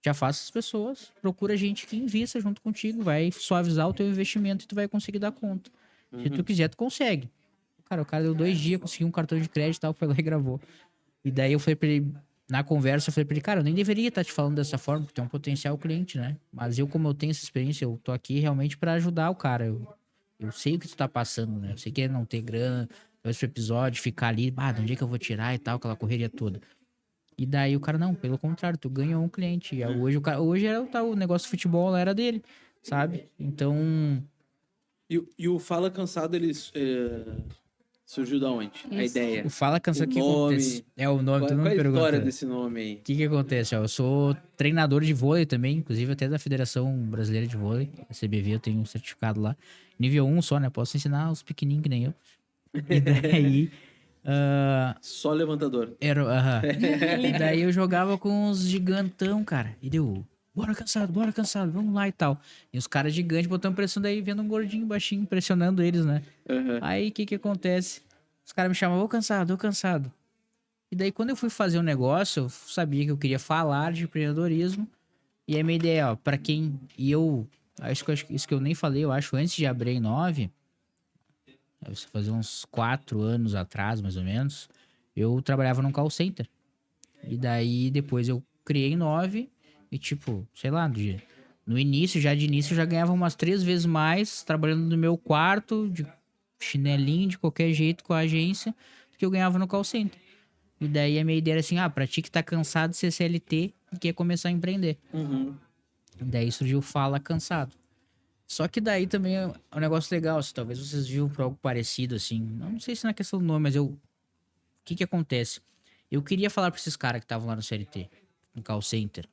já faça as pessoas, procura gente que invista junto contigo, vai suavizar o teu investimento e tu vai conseguir dar conta. Se tu quiser, tu consegue. Cara, o cara deu 2 dias, conseguiu um cartão de crédito e tal, foi lá e gravou. E daí eu falei pra ele, na conversa, eu falei pra ele, cara, eu nem deveria estar te falando dessa forma, porque tu é um potencial cliente, né? Mas eu, como eu tenho essa experiência, eu tô aqui realmente pra ajudar o cara. Eu sei o que tu tá passando, né? Eu sei que é não ter grana, esse episódio, ficar ali, de onde é que eu vou tirar e tal, aquela correria toda. E daí o cara, não, pelo contrário, tu ganhou um cliente. E hoje hoje era o negócio do futebol lá era dele, sabe? Então, E o Fala Cansado, ele surgiu da onde? A Isso. ideia. o Fala Cansa, O que nome. acontece? É o nome, tu Qual não é me a história perguntou. desse nome aí? O que acontece, ó? Eu sou treinador de vôlei também, inclusive até da Federação Brasileira de Vôlei, a CBV, eu tenho um certificado lá. Nível 1 só, né? Posso ensinar os pequenininhos que nem eu. E daí... Só levantador. E daí eu jogava com os gigantão, cara. E deu, bora cansado, vamos lá e tal. E os caras gigantes botando pressão, daí vendo um gordinho baixinho pressionando eles, né? Uhum. Aí o que acontece? Os caras me chamam, ô cansado. E daí quando eu fui fazer um negócio, eu sabia que eu queria falar de empreendedorismo. E a minha ideia, ó, pra quem... E eu... Acho que isso que eu nem falei, eu acho, antes de abrir em 9, isso fazia uns 4 anos atrás, mais ou menos, eu trabalhava num call center. E daí, depois eu criei 9 e, tipo, sei lá, no início, já de início, eu já ganhava umas 3 vezes mais trabalhando no meu quarto, de chinelinho, de qualquer jeito, com a agência, do que eu ganhava no call center. E daí a minha ideia era assim, pra ti que tá cansado de ser CLT e quer começar a empreender. Uhum. E daí surgiu o Fala Cansado. Só que daí também é um negócio legal, assim, talvez vocês viram por algo parecido, assim. Não sei se na questão do nome, mas o que acontece? Eu queria falar pra esses caras que estavam lá no CLT, no call center.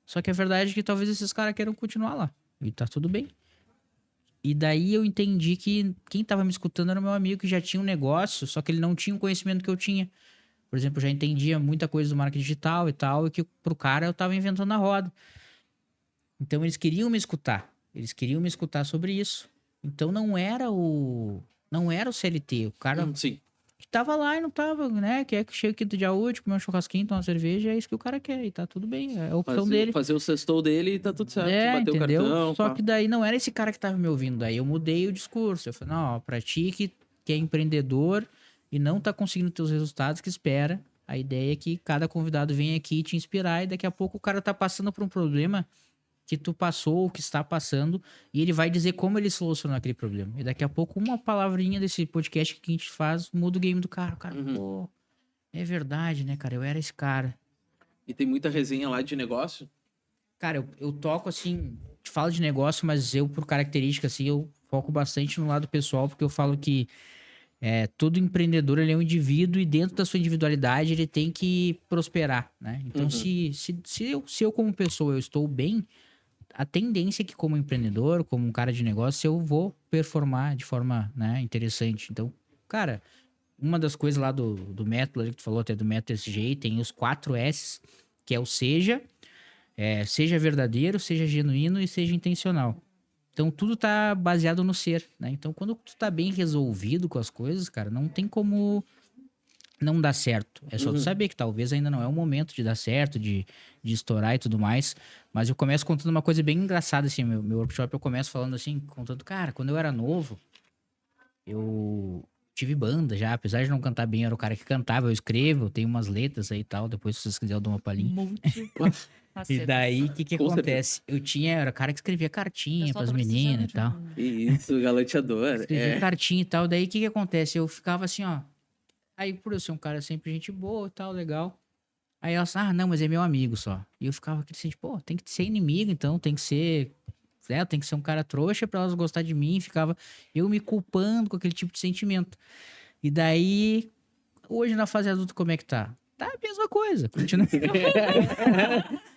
Só que a verdade é que talvez esses caras queiram continuar lá. E tá tudo bem. E daí eu entendi que quem tava me escutando era o meu amigo que já tinha um negócio, só que ele não tinha o conhecimento que eu tinha. Por exemplo, eu já entendia muita coisa do marketing digital e tal, e que pro cara eu tava inventando a roda. Então eles queriam me escutar. Eles queriam me escutar sobre isso. Então não era o CLT, o cara Sim. que tava lá e não tava, né? Quer que chegue aqui do dia útil, comer um churrasquinho, tomar uma cerveja, é isso que o cara quer, e tá tudo bem, é a opção dele. Fazer o sextou dele e tá tudo certo. Bater o Entendeu? cartão. Só pá. que daí não era esse cara que tava me ouvindo, daí eu mudei o discurso. Eu falei, não, ó, pra ti que é empreendedor e não tá conseguindo ter os resultados que espera, a ideia é que cada convidado venha aqui te inspirar e daqui a pouco o cara tá passando por um problema que tu passou ou que está passando e ele vai dizer como ele solucionou aquele problema. E daqui a pouco uma palavrinha desse podcast que a gente faz muda o game do cara. O cara, pô, é verdade, né, cara? Eu era esse cara. E tem muita resenha lá de negócio. Cara, eu toco assim, te falo de negócio, mas eu, por característica, assim, eu foco bastante no lado pessoal, porque eu falo que todo empreendedor, ele é um indivíduo e dentro da sua individualidade ele tem que prosperar, né? Então, se eu como pessoa, eu estou bem, a tendência é que como empreendedor, como um cara de negócio, eu vou performar de forma, né, interessante. Então, cara, uma das coisas lá do método ali que tu falou, até do método SGI, tem os 4 S's, que é o seja verdadeiro, seja genuíno e seja intencional. Então, tudo tá baseado no ser, né? Então, quando tu tá bem resolvido com as coisas, cara, não tem como não dar certo. É só tu saber que talvez ainda não é o momento de dar certo, de estourar e tudo mais. Mas eu começo contando uma coisa bem engraçada, assim. Meu workshop eu começo falando assim, contando, cara, quando eu era novo, eu tive banda já, apesar de não cantar bem, eu era o cara que cantava, eu escrevo, eu tenho umas letras aí e tal, depois se vocês quiserem eu dou uma palhinha. E daí, o que Com acontece? Era o cara que escrevia cartinha pras meninas e tal. Isso, galanteador. Escrevia cartinha e tal, daí o que acontece? Eu ficava assim, ó. Aí, por eu ser um cara sempre gente boa e tal, legal. Aí elas, não, mas é meu amigo só. E eu ficava assim, pô, tem que ser inimigo, então, tem que ser um cara trouxa pra elas gostar de mim. Ficava eu me culpando com aquele tipo de sentimento. E daí, hoje na fase adulta, como é que tá? Tá a mesma coisa, continua.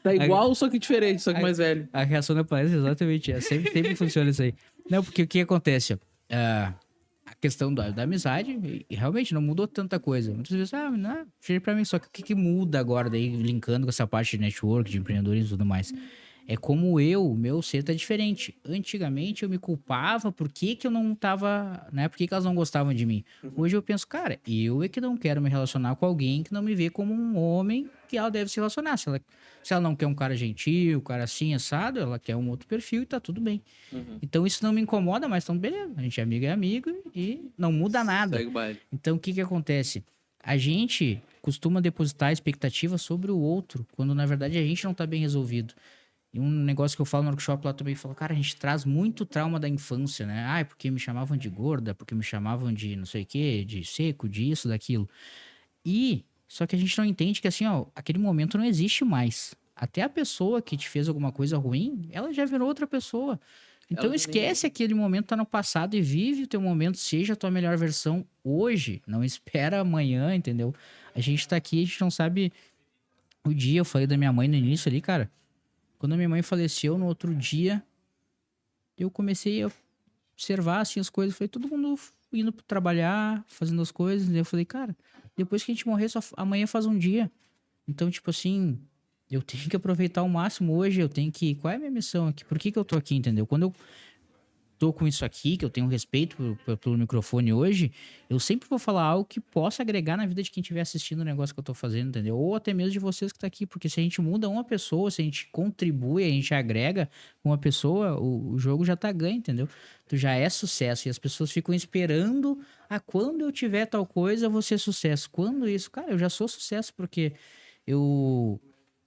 Tá igual, só que diferente, só que mais velho. A reação da palestra é exatamente essa. Sempre funciona isso aí. Não, porque o que acontece? A questão da amizade, e realmente não mudou tanta coisa. Muitas vezes, não, chega pra mim. Só que o que muda agora, daí, linkando com essa parte de network, de empreendedorismo e tudo mais, é como o meu ser tá diferente. Antigamente eu me culpava por que eu não tava, né? Por que elas não gostavam de mim. Hoje eu penso, cara, eu é que não quero me relacionar com alguém que não me vê como um homem que ela deve se relacionar. Se ela não quer um cara gentil, um cara assim, assado, ela quer um outro perfil e tá tudo bem. Então isso não me incomoda, mas então beleza. A gente é amigo e não muda nada. Segue o baile. Então o que acontece? A gente costuma depositar expectativa sobre o outro, quando na verdade a gente não tá bem resolvido. E um negócio que eu falo no workshop lá também, falo, cara, a gente traz muito trauma da infância, né? Porque me chamavam de gorda, porque me chamavam de não sei o quê, de seco, disso, daquilo. Só que a gente não entende que assim, ó, aquele momento não existe mais. Até a pessoa que te fez alguma coisa ruim, ela já virou outra pessoa. Então esquece aquele momento, tá no passado e vive o teu momento, seja a tua melhor versão hoje. Não espera amanhã, entendeu? A gente tá aqui, a gente não sabe o dia. Eu falei da minha mãe no início ali, cara. Quando a minha mãe faleceu, no outro dia, eu comecei a observar, assim, as coisas. Falei, todo mundo indo trabalhar, fazendo as coisas. E eu falei, cara, depois que a gente morrer, só amanhã faz um dia. Então, tipo assim, eu tenho que aproveitar ao máximo hoje. Qual é a minha missão aqui? Por que eu tô aqui, entendeu? Quando eu tô com isso aqui, que eu tenho respeito pelo microfone hoje, eu sempre vou falar algo que possa agregar na vida de quem estiver assistindo o negócio que eu tô fazendo, entendeu? Ou até mesmo de vocês que tá aqui, porque se a gente muda uma pessoa, se a gente contribui, a gente agrega uma pessoa, o jogo já tá ganho, entendeu? Tu já é sucesso e as pessoas ficam esperando quando eu tiver tal coisa, eu vou ser sucesso. Quando isso? Cara, eu já sou sucesso porque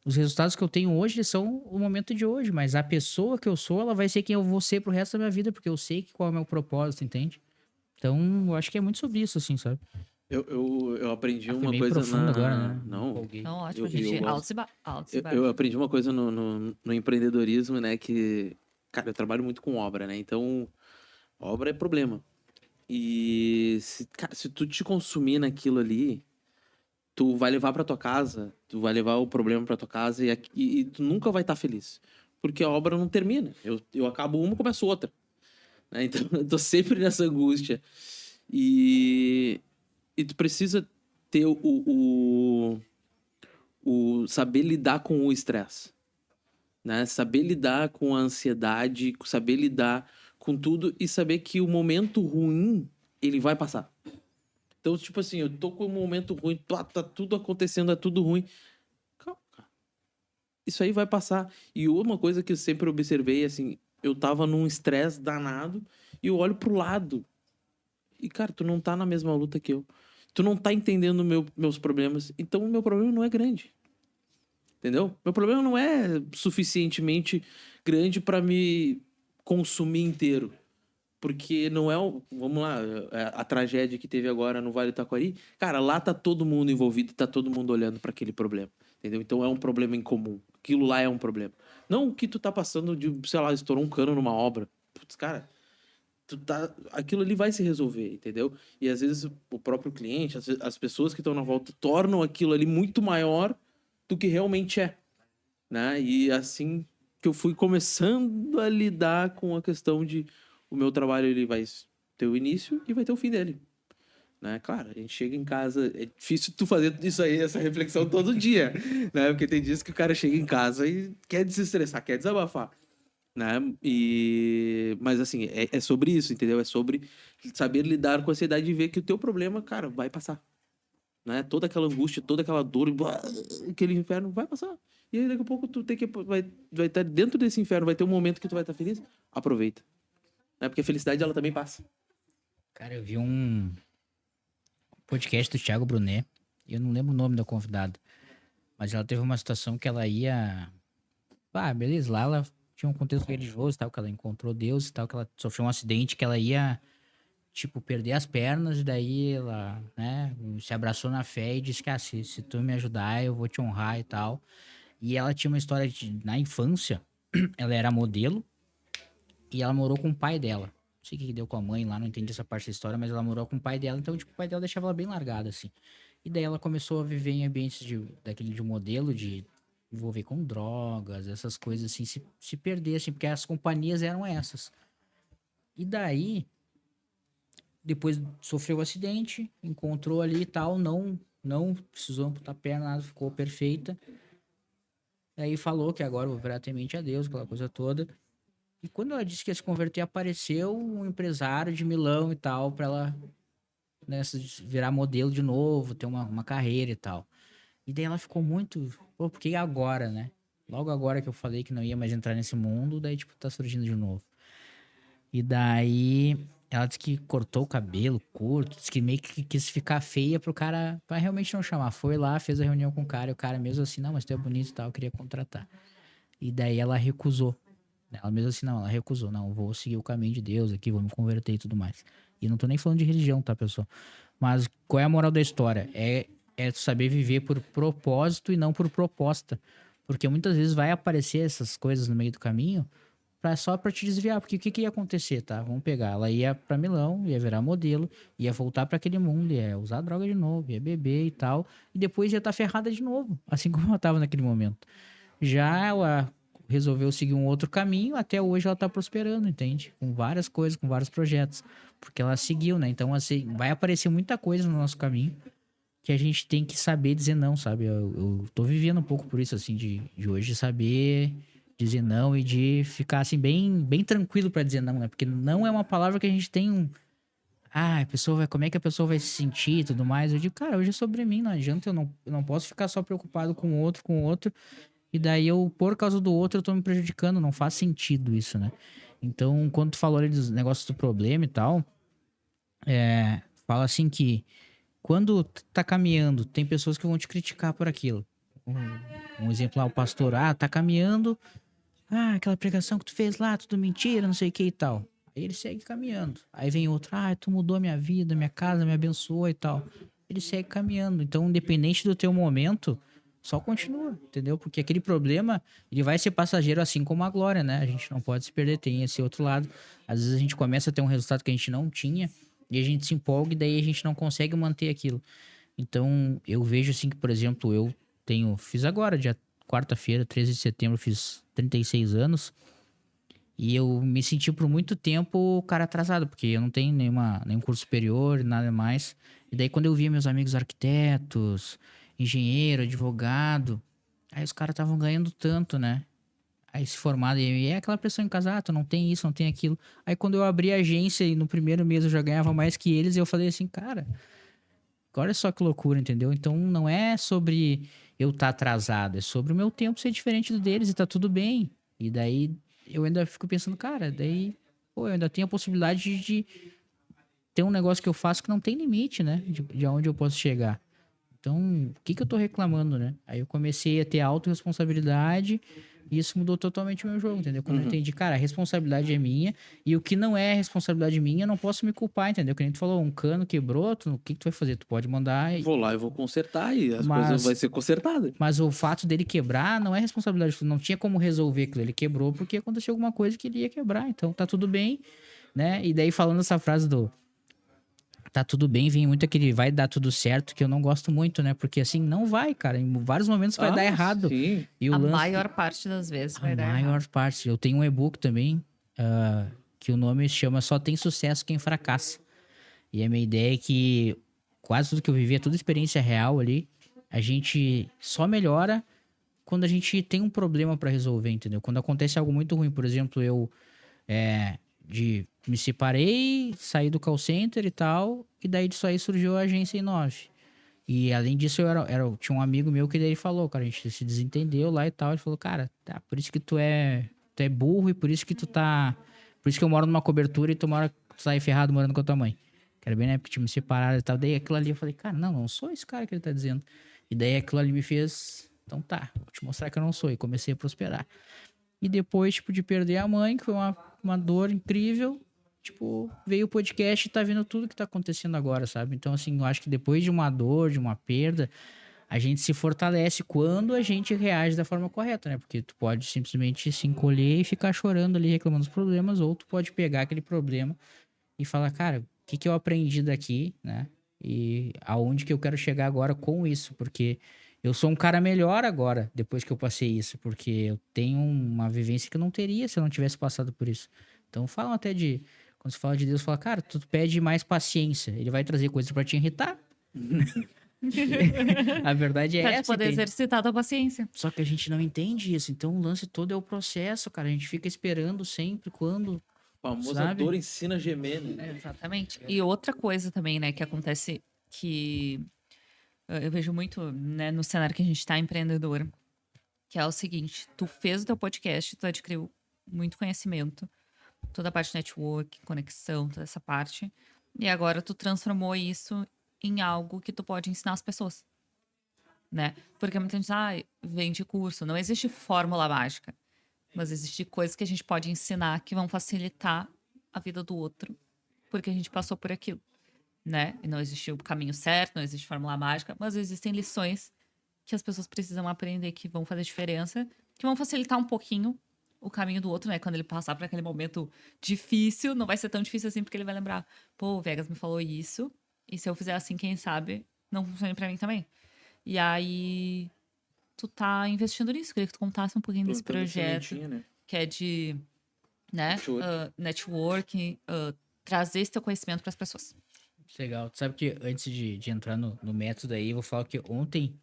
os resultados que eu tenho hoje são o momento de hoje, mas a pessoa que eu sou, ela vai ser quem eu vou ser pro resto da minha vida, porque eu sei qual é o meu propósito, entende? Então, eu acho que é muito sobre isso, assim, sabe? Eu aprendi uma meio coisa profundo agora, né? Não, Não, ótimo, Eu gente. gosto. Altos e eu aprendi uma coisa no empreendedorismo, né? Que, cara, eu trabalho muito com obra, né? Então, obra é problema. E se tu te consumir naquilo ali, tu vai levar pra tua casa, tu vai levar o problema pra tua casa e tu nunca vai estar feliz. porque a obra não termina. Eu acabo uma, começo outra. Né? Então, eu tô sempre nessa angústia. E tu precisa ter o saber lidar com o estresse. Né? Saber lidar com a ansiedade, saber lidar com tudo e saber que o momento ruim, ele vai passar. Então, tipo assim, eu tô com um momento ruim, tá tudo acontecendo, é tudo ruim. Calma, cara. Isso aí vai passar. E uma coisa que eu sempre observei, assim, eu tava num estresse danado e eu olho pro lado. E, cara, tu não tá na mesma luta que eu. Tu não tá entendendo meus problemas. Então, o meu problema não é grande. Entendeu? Meu problema não é suficientemente grande pra me consumir inteiro. Porque não é vamos lá, a tragédia que teve agora no Vale do Taquari, cara, lá tá todo mundo envolvido, tá todo mundo olhando para aquele problema, entendeu? Então é um problema em comum. Aquilo lá é um problema. Não o que tu tá passando de, sei lá, estourou um cano numa obra. Putz, cara, aquilo ali vai se resolver, entendeu? E às vezes o próprio cliente, as pessoas que estão na volta tornam aquilo ali muito maior do que realmente é, né? E assim que eu fui começando a lidar com a questão de o meu trabalho, ele vai ter o início e vai ter o fim dele, né? Claro, a gente chega em casa, é difícil tu fazer isso aí, essa reflexão todo dia, né? Porque tem dias que o cara chega em casa e quer desestressar, quer desabafar, né? Mas assim, é sobre isso, entendeu? É sobre saber lidar com a ansiedade e ver que o teu problema, cara, vai passar, né? Toda aquela angústia, toda aquela dor, aquele inferno vai passar. E aí daqui a pouco tu vai estar dentro desse inferno, vai ter um momento que tu vai estar feliz, aproveita. Né? Porque a felicidade, ela também passa. Cara, eu vi um podcast do Thiago Brunet, eu não lembro o nome da convidada, mas ela teve uma situação que ela ia... beleza, lá ela tinha um contexto religioso, tal, que ela encontrou Deus e tal, que ela sofreu um acidente, que ela ia, tipo, perder as pernas, e daí ela, né, se abraçou na fé e disse que, se tu me ajudar, eu vou te honrar e tal. E ela tinha uma história na infância, ela era modelo, e ela morou com o pai dela. Não sei o que deu com a mãe lá, não entendi essa parte da história, mas ela morou com o pai dela, então, tipo, o pai dela deixava ela bem largada, assim. E daí ela começou a viver em ambientes daquele de modelo, de envolver com drogas, essas coisas assim, se perder, assim, porque as companhias eram essas. E daí, depois sofreu um acidente, encontrou ali e tal, não precisou amputar a perna, nada, ficou perfeita. Aí falou que agora vou virar temente a Deus, aquela coisa toda. E quando ela disse que ia se converter, apareceu um empresário de Milão e tal, pra ela, né, virar modelo de novo, ter uma carreira e tal. E daí ela ficou muito... Pô, por que agora, né? Logo agora que eu falei que não ia mais entrar nesse mundo, daí, tipo, tá surgindo de novo. E daí ela disse que cortou o cabelo curto, disse que meio que quis ficar feia pro cara, pra realmente não chamar. Foi lá, fez a reunião com o cara, e o cara mesmo assim, não, mas tu é bonito e tal, eu queria contratar. E daí ela recusou. Ela mesmo assim, não, ela recusou. Não, vou seguir o caminho de Deus aqui, vou me converter e tudo mais. E não tô nem falando de religião, tá, pessoal? Mas qual é a moral da história? É saber viver por propósito e não por proposta. Porque muitas vezes vai aparecer essas coisas no meio do caminho só pra te desviar. Porque o que ia acontecer, tá? Vamos pegar. Ela ia pra Milão, ia virar modelo, ia voltar pra aquele mundo, ia usar droga de novo, ia beber e tal. E depois ia estar ferrada de novo. Assim como ela tava naquele momento. Já ela resolveu seguir um outro caminho, até hoje ela tá prosperando, entende? Com várias coisas, com vários projetos. Porque ela seguiu, né? Então, assim, vai aparecer muita coisa no nosso caminho que a gente tem que saber dizer não, sabe? Eu tô vivendo um pouco por isso, assim, de hoje saber dizer não e de ficar, assim, bem tranquilo pra dizer não, né? Porque não é uma palavra que a gente tem a pessoa como é que a pessoa vai se sentir e tudo mais. Eu digo, cara, hoje é sobre mim, não adianta, eu não posso ficar só preocupado com o outro, e daí por causa do outro, eu tô me prejudicando, não faz sentido isso, né? Então, quando tu falou ali dos negócios do problema e tal, fala assim que quando tá caminhando, tem pessoas que vão te criticar por aquilo. Um exemplo lá, o pastor, tá caminhando, aquela pregação que tu fez lá, tudo mentira, não sei o que e tal. Aí ele segue caminhando. Aí vem outro, tu mudou a minha vida, minha casa, me abençoou e tal. Ele segue caminhando. Então, independente do teu momento, só continua, entendeu? Porque aquele problema, ele vai ser passageiro assim como a glória, né? A gente não pode se perder, tem esse outro lado. Às vezes a gente começa a ter um resultado que a gente não tinha, e a gente se empolga e daí a gente não consegue manter aquilo. Então, eu vejo assim que, por exemplo, fiz agora, dia quarta-feira, 13 de setembro, eu fiz 36 anos. E eu me senti por muito tempo o cara atrasado, porque eu não tenho nenhum curso superior, nada mais. E daí quando eu via meus amigos arquitetos, engenheiro, advogado, aí os caras estavam ganhando tanto, né? Aí se formaram, e é aquela pressão em casa, tu não tem isso, não tem aquilo. Aí quando eu abri a agência e no primeiro mês eu já ganhava mais que eles, eu falei assim, cara, olha só que loucura, entendeu? Então não é sobre eu estar atrasado, é sobre o meu tempo ser diferente do deles e tá tudo bem. E daí eu ainda fico pensando, cara, daí, pô, eu ainda tenho a possibilidade de ter um negócio que eu faço que não tem limite, né? De onde eu posso chegar. Então, o que eu tô reclamando, né? Aí eu comecei a ter autorresponsabilidade e isso mudou totalmente o meu jogo, entendeu? Quando eu entendi, cara, a responsabilidade é minha e o que não é responsabilidade minha, eu não posso me culpar, entendeu? Que nem tu falou, um cano quebrou, o que tu vai fazer? Tu pode mandar Vou lá e vou consertar e as Mas- coisas vão ser consertadas. Mas o fato dele quebrar não é responsabilidade, não tinha como resolver aquilo, ele quebrou porque aconteceu alguma coisa que ele ia quebrar, então tá tudo bem, né? E daí falando essa frase do tá tudo bem, vem muito aquele vai dar tudo certo, que eu não gosto muito, né? Porque assim, não vai, cara. Em vários momentos vai dar errado. Sim. E o A lance, maior parte das vezes vai a dar maior errado. parte. Eu tenho um e-book também, que o nome se chama Só Tem Sucesso Quem Fracassa. E a minha ideia é que quase tudo que eu vivi é tudo experiência real ali. A gente só melhora quando a gente tem um problema pra resolver, entendeu? Quando acontece algo muito ruim, por exemplo, eu me separei, saí do call center e tal, e daí disso aí surgiu a agência Inove. E além disso, tinha um amigo meu que daí falou, cara, a gente se desentendeu lá e tal. Ele falou, cara, tá, por isso que tu é burro e por isso que tu tá. Por isso que eu moro numa cobertura e tu sai ferrado morando com a tua mãe. Que era bem na época que tinha me separado e tal. Daí aquilo ali eu falei, cara, não sou esse cara que ele tá dizendo. E daí aquilo ali me fez, então tá, vou te mostrar que eu não sou. E comecei a prosperar. E depois, tipo, de perder a mãe, que foi uma dor incrível, tipo, veio o podcast e tá vendo tudo que tá acontecendo agora, sabe? Então, assim, eu acho que depois de uma dor, de uma perda, a gente se fortalece quando a gente reage da forma correta, né? Porque tu pode simplesmente se encolher e ficar chorando ali, reclamando dos problemas, ou tu pode pegar aquele problema e falar, cara, o que eu aprendi daqui, né? E aonde que eu quero chegar agora com isso, porque eu sou um cara melhor agora, depois que eu passei isso, porque eu tenho uma vivência que eu não teria se eu não tivesse passado por isso. Então falam até quando se fala de Deus, fala, cara, tu pede mais paciência, ele vai trazer coisas pra te irritar. A verdade é Pra te essa, poder entende? exercitar a tua paciência. Só que a gente não entende isso, então o lance todo é o processo, cara, a gente fica esperando sempre quando, A famosa sabe? dor ensina a gemer, né? Exatamente. E outra coisa também, né, que acontece que eu vejo muito, né, no cenário que a gente tá empreendedor, que é o seguinte, tu fez o teu podcast, tu adquiriu muito conhecimento, toda a parte de network, conexão, toda essa parte, e agora tu transformou isso em algo que tu pode ensinar as pessoas, né? Porque muita gente diz, vende curso, não existe fórmula mágica, mas existe coisas que a gente pode ensinar que vão facilitar a vida do outro, porque a gente passou por aquilo, né? E não existe o caminho certo, não existe fórmula mágica, mas existem lições que as pessoas precisam aprender que vão fazer diferença, que vão facilitar um pouquinho o caminho do outro, né? Quando ele passar por aquele momento difícil, não vai ser tão difícil assim, porque ele vai lembrar, pô, o Vegas me falou isso, e se eu fizer assim, quem sabe, não funciona pra mim também. E aí, tu tá investindo nisso. Queria que tu contasse um pouquinho desse Plantando projeto, sementinha, né? que é de, né, networking, trazer esse teu conhecimento pras pessoas. Legal. Tu sabe que antes de entrar no método aí, eu vou falar que ontem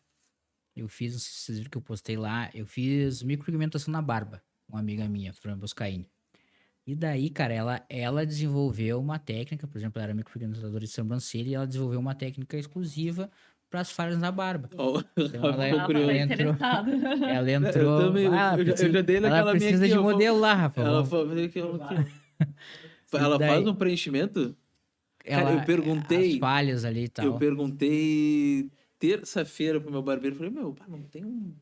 eu fiz, não sei se vocês viram que eu postei lá, eu fiz micropigmentação na barba, uma amiga minha, Fran Boscaini. E daí, cara, ela desenvolveu uma técnica, por exemplo, ela era micropigmentadora de sobrancelha e ela desenvolveu uma técnica exclusiva para as falhas na barba. Ó, Então ela, curioso. ela entrou, ela Eu entrou. também, eu já dei ela naquela minha precisa aqui, de eu vou- modelo lá, Rafa. Ela, vamos- ela E daí- faz um preenchimento? Cara, eu perguntei. As falhas ali e Eu tal. perguntei terça-feira pro meu barbeiro. Falei, meu, pá, não tem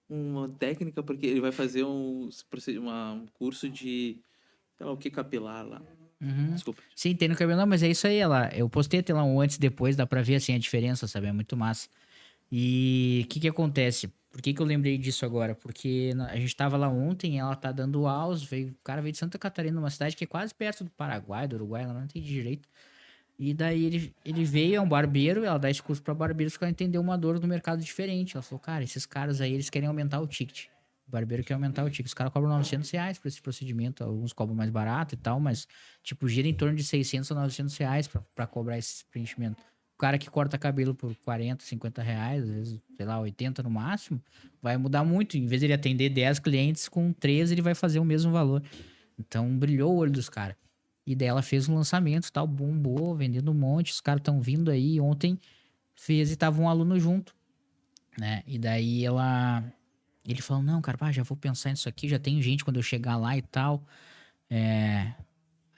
uma técnica, porque ele vai fazer um curso de, sei lá o que, capilar lá. Uhum. Desculpa. Sim, tem no cabelo, não, mas é isso aí, eu postei até lá um antes e depois, dá pra ver assim a diferença, sabe? É muito massa. E o que acontece? Por que eu lembrei disso agora? Porque a gente tava lá ontem, ela tá dando aulas, o cara veio de Santa Catarina, uma cidade que é quase perto do Paraguai, do Uruguai, ela não entendi direito. E daí ele veio, é um barbeiro, ela dá esse curso pra barbeiros porque ela entendeu uma dor do mercado diferente. Ela falou, cara, esses caras aí, eles querem aumentar o ticket. O barbeiro quer aumentar o ticket. Os caras cobram R$ 900 por esse procedimento. Alguns cobram mais barato e tal, mas, tipo, gira em torno de R$ 600 a R$ 900 pra cobrar esse preenchimento. O cara que corta cabelo por R$ 40, R$ 50, às vezes, sei lá, 80 no máximo, vai mudar muito. Em vez de ele atender 10 clientes, com 3 ele vai fazer o mesmo valor. Então, brilhou o olho dos caras. E daí ela fez um lançamento, tal, bombou, vendendo um monte. Os caras estão vindo aí. Ontem fez e tava um aluno junto, né? E daí ele falou, não, cara, pá, já vou pensar nisso aqui. Já tem gente quando eu chegar lá e tal.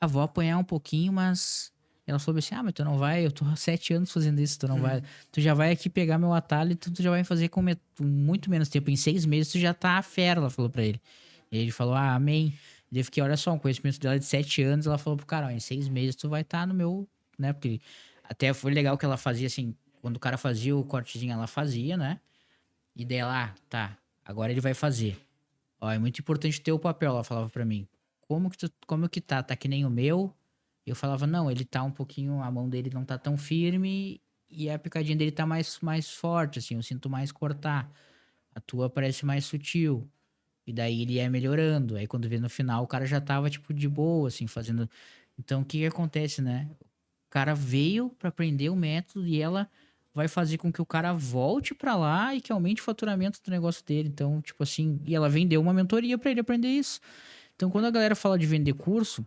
Vou apanhar um pouquinho, mas... Ela falou assim, mas tu não vai... Eu tô há 7 anos fazendo isso, tu não vai... Tu já vai aqui pegar meu atalho e tu já vai fazer com muito menos tempo. Em 6 meses tu já tá a fera, ela falou pra ele. E ele falou, amém. E eu fiquei, olha só, um conhecimento dela de 7 anos, ela falou pro cara, ó, em 6 meses tu vai estar no meu, né, porque até foi legal que ela fazia assim, quando o cara fazia o cortezinho, ela fazia, né, e daí ela, tá, agora ele vai fazer. Ó, é muito importante ter o papel, ela falava pra mim, como que tá que nem o meu? Eu falava, não, ele tá um pouquinho, a mão dele não tá tão firme e a picadinha dele tá mais forte, assim, eu sinto mais cortar, a tua parece mais sutil. E daí ele ia melhorando. Aí quando vê no final, o cara já tava, tipo, de boa, assim, fazendo... Então, o que acontece, né? O cara veio pra aprender o método e ela vai fazer com que o cara volte pra lá e que aumente o faturamento do negócio dele. Então, tipo assim... E ela vendeu uma mentoria pra ele aprender isso. Então, quando a galera fala de vender curso,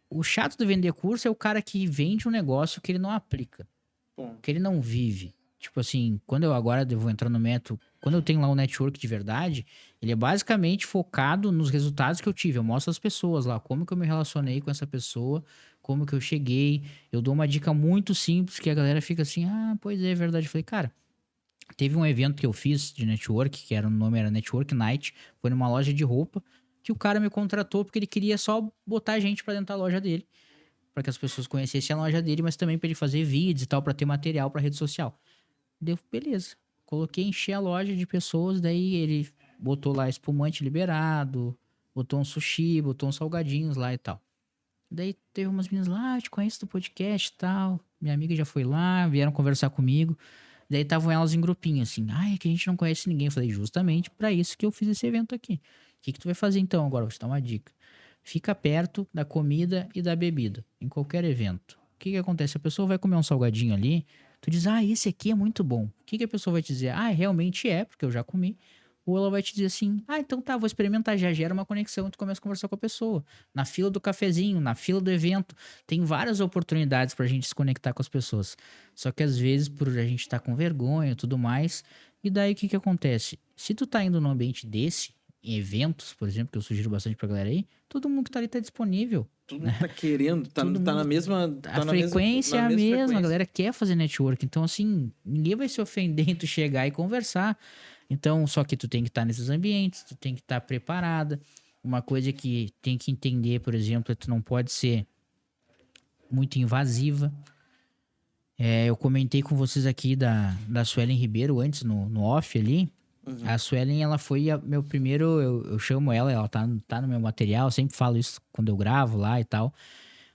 o chato de vender curso é o cara que vende um negócio que ele não aplica. Bom. Que ele não vive. Tipo assim, quando eu agora vou entrar no método, quando eu tenho lá um network de verdade, ele é basicamente focado nos resultados que eu tive. Eu mostro as pessoas lá, como que eu me relacionei com essa pessoa, como que eu cheguei. Eu dou uma dica muito simples que a galera fica assim, pois é verdade. Eu falei, cara, teve um evento que eu fiz de network, que o nome era Network Night, foi numa loja de roupa, que o cara me contratou porque ele queria só botar gente pra dentro da loja dele, para que as pessoas conhecessem a loja dele, mas também para ele fazer vídeos e tal, para ter material para rede social. Deu, beleza. Coloquei, enchi a loja de pessoas, daí ele botou lá espumante liberado, botou um sushi, botou uns salgadinhos lá e tal. Daí teve umas meninas lá, eu te conheço do podcast e tal. Minha amiga já foi lá, vieram conversar comigo. Daí estavam elas em grupinho, assim. É que a gente não conhece ninguém. Eu falei, justamente para isso que eu fiz esse evento aqui. O que tu vai fazer então agora? Vou te dar uma dica. Fica perto da comida e da bebida, em qualquer evento. O que acontece? A pessoa vai comer um salgadinho ali, tu diz, esse aqui é muito bom. O que a pessoa vai te dizer? Realmente é, porque eu já comi. Ou ela vai te dizer assim, então tá, vou experimentar. Já gera uma conexão e tu começa a conversar com a pessoa. Na fila do cafezinho, na fila do evento. Tem várias oportunidades pra gente se conectar com as pessoas. Só que às vezes, por a gente estar com vergonha e tudo mais. E daí o que acontece? Se tu tá indo num ambiente desse, em eventos, por exemplo, que eu sugiro bastante pra galera aí, todo mundo que tá ali tá disponível. Todo mundo tá querendo, tá na mesma... A frequência é a mesma, a galera quer fazer network. Então, assim, ninguém vai se ofender em tu chegar e conversar. Então, só que tu tem que estar nesses ambientes, tu tem que estar preparada. Uma coisa que tem que entender, por exemplo, é que tu não pode ser muito invasiva. Eu comentei com vocês aqui da Suelen Ribeiro antes, no off ali. Uhum. A Suelen, ela foi meu primeiro... Eu chamo ela tá no meu material. Eu sempre falo isso quando eu gravo lá e tal.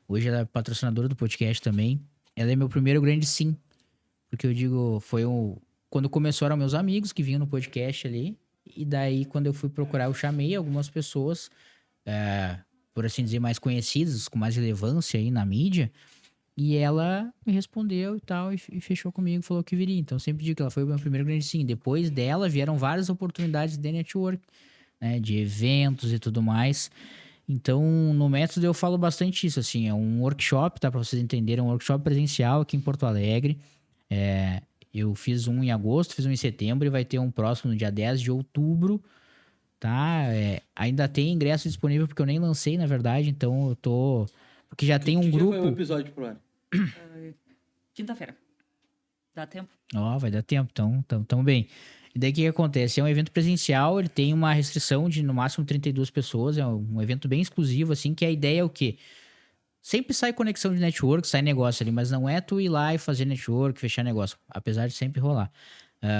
Hoje ela é patrocinadora do podcast também. Ela é meu primeiro grande sim. Porque eu digo, quando começaram meus amigos que vinham no podcast ali. E daí, quando eu fui procurar, eu chamei algumas pessoas, por assim dizer, mais conhecidas, com mais relevância aí na mídia. E ela me respondeu e tal, e fechou comigo, falou que viria. Então, eu sempre digo que ela foi o meu primeiro grande sim. Depois dela, vieram várias oportunidades de network, né? De eventos e tudo mais. Então, no método eu falo bastante isso, assim. É um workshop, tá? Pra vocês entenderem, um workshop presencial aqui em Porto Alegre. Eu fiz um em agosto, fiz um em setembro e vai ter um próximo no dia 10 de outubro, tá? Ainda tem ingresso disponível porque eu nem lancei, na verdade, então eu tô... Porque já tem um grupo... Que foi o episódio pro ar? Quinta-feira. Dá tempo? Vai dar tempo, então tamo bem. E daí o que acontece? É um evento presencial, ele tem uma restrição de no máximo 32 pessoas, é um evento bem exclusivo, assim, que a ideia é o quê? Sempre sai conexão de network, sai negócio ali, mas não é tu ir lá e fazer network, fechar negócio, apesar de sempre rolar.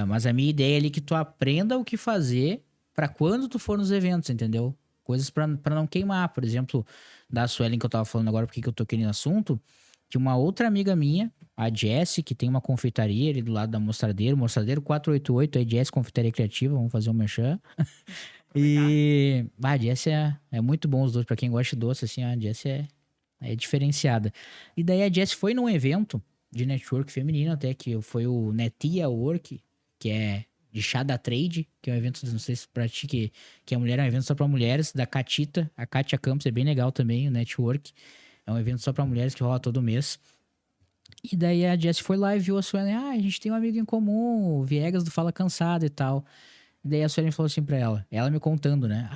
Mas a minha ideia é ali que tu aprenda o que fazer para quando tu for nos eventos, entendeu? Coisas para não queimar. Por exemplo, da Suelen que eu tava falando agora, porque que eu tô querendo assunto, que uma outra amiga minha, a Jessie, que tem uma confeitaria ali do lado da Mostradeiro 488, é Jessie Confeitaria Criativa, vamos fazer um merchan. E a Jessie é muito bom os doces, pra quem gosta de doce, assim, a Jessie é diferenciada. E daí a Jessie foi num evento de network feminino até, que foi o Netia Work, que é de chá da trade, que é um evento, não sei se pra ti, que a mulher é um evento só pra mulheres, da Catita, a Kátia Campos, é bem legal também, o network. É um evento só pra mulheres que rola todo mês. E daí a Jessie foi lá e viu a Suelen, a gente tem um amigo em comum, o Viegas do Fala Cansado e tal. E daí a Suelen falou assim pra ela me contando, né?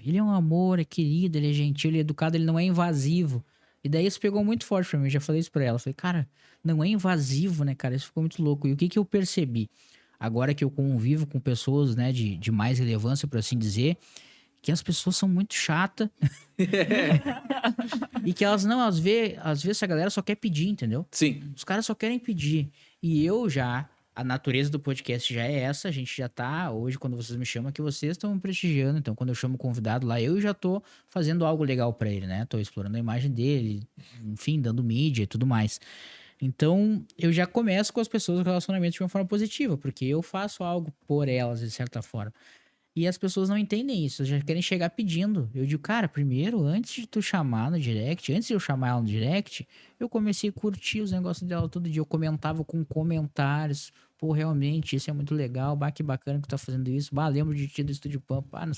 Ele é um amor, é querido, ele é gentil, ele é educado, ele não é invasivo. E daí isso pegou muito forte pra mim, eu já falei isso pra ela. Falei, cara, não é invasivo, né, cara? Isso ficou muito louco. E o que eu percebi? Agora que eu convivo com pessoas, né, de mais relevância, por assim dizer, que as pessoas são muito chatas. E que elas não, às vezes a galera só quer pedir, entendeu? Sim. Os caras só querem pedir. E a natureza do podcast já é essa, a gente já tá, hoje quando vocês me chamam, que vocês estão me prestigiando, então quando eu chamo o convidado lá, eu já tô fazendo algo legal pra ele, né? Tô explorando a imagem dele, enfim, dando mídia e tudo mais. Então, eu já começo com as pessoas o relacionamento de uma forma positiva, porque eu faço algo por elas, de certa forma. E as pessoas não entendem isso, já querem chegar pedindo. Eu digo, cara, primeiro, antes de tu chamar no direct, antes de eu chamar ela no direct, eu comecei a curtir os negócios dela todo dia. Eu comentava com comentários. Pô, realmente, isso é muito legal. Bah, que bacana que tu tá fazendo isso. Bah, lembro de ti do Estúdio Pampa.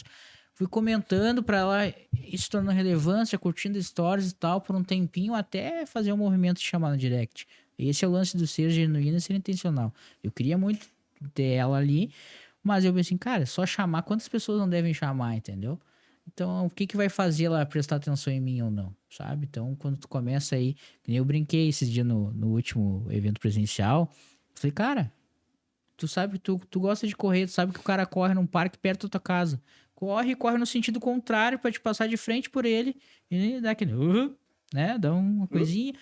Fui comentando pra ela, isso tornou relevância, curtindo stories e tal, por um tempinho, até fazer o movimento de chamar no direct. Esse é o lance do ser genuíno e ser intencional. Eu queria muito ter ela ali, mas eu pensei assim, cara, só chamar, quantas pessoas não devem chamar, entendeu? Então, o que vai fazer ela prestar atenção em mim ou não, sabe? Então, quando tu começa aí, que nem eu brinquei esses dias no último evento presencial, eu falei, cara, tu sabe, tu gosta de correr, tu sabe que o cara corre num parque perto da tua casa. Corre no sentido contrário pra te passar de frente por ele e dá aquele, né? Dá uma coisinha.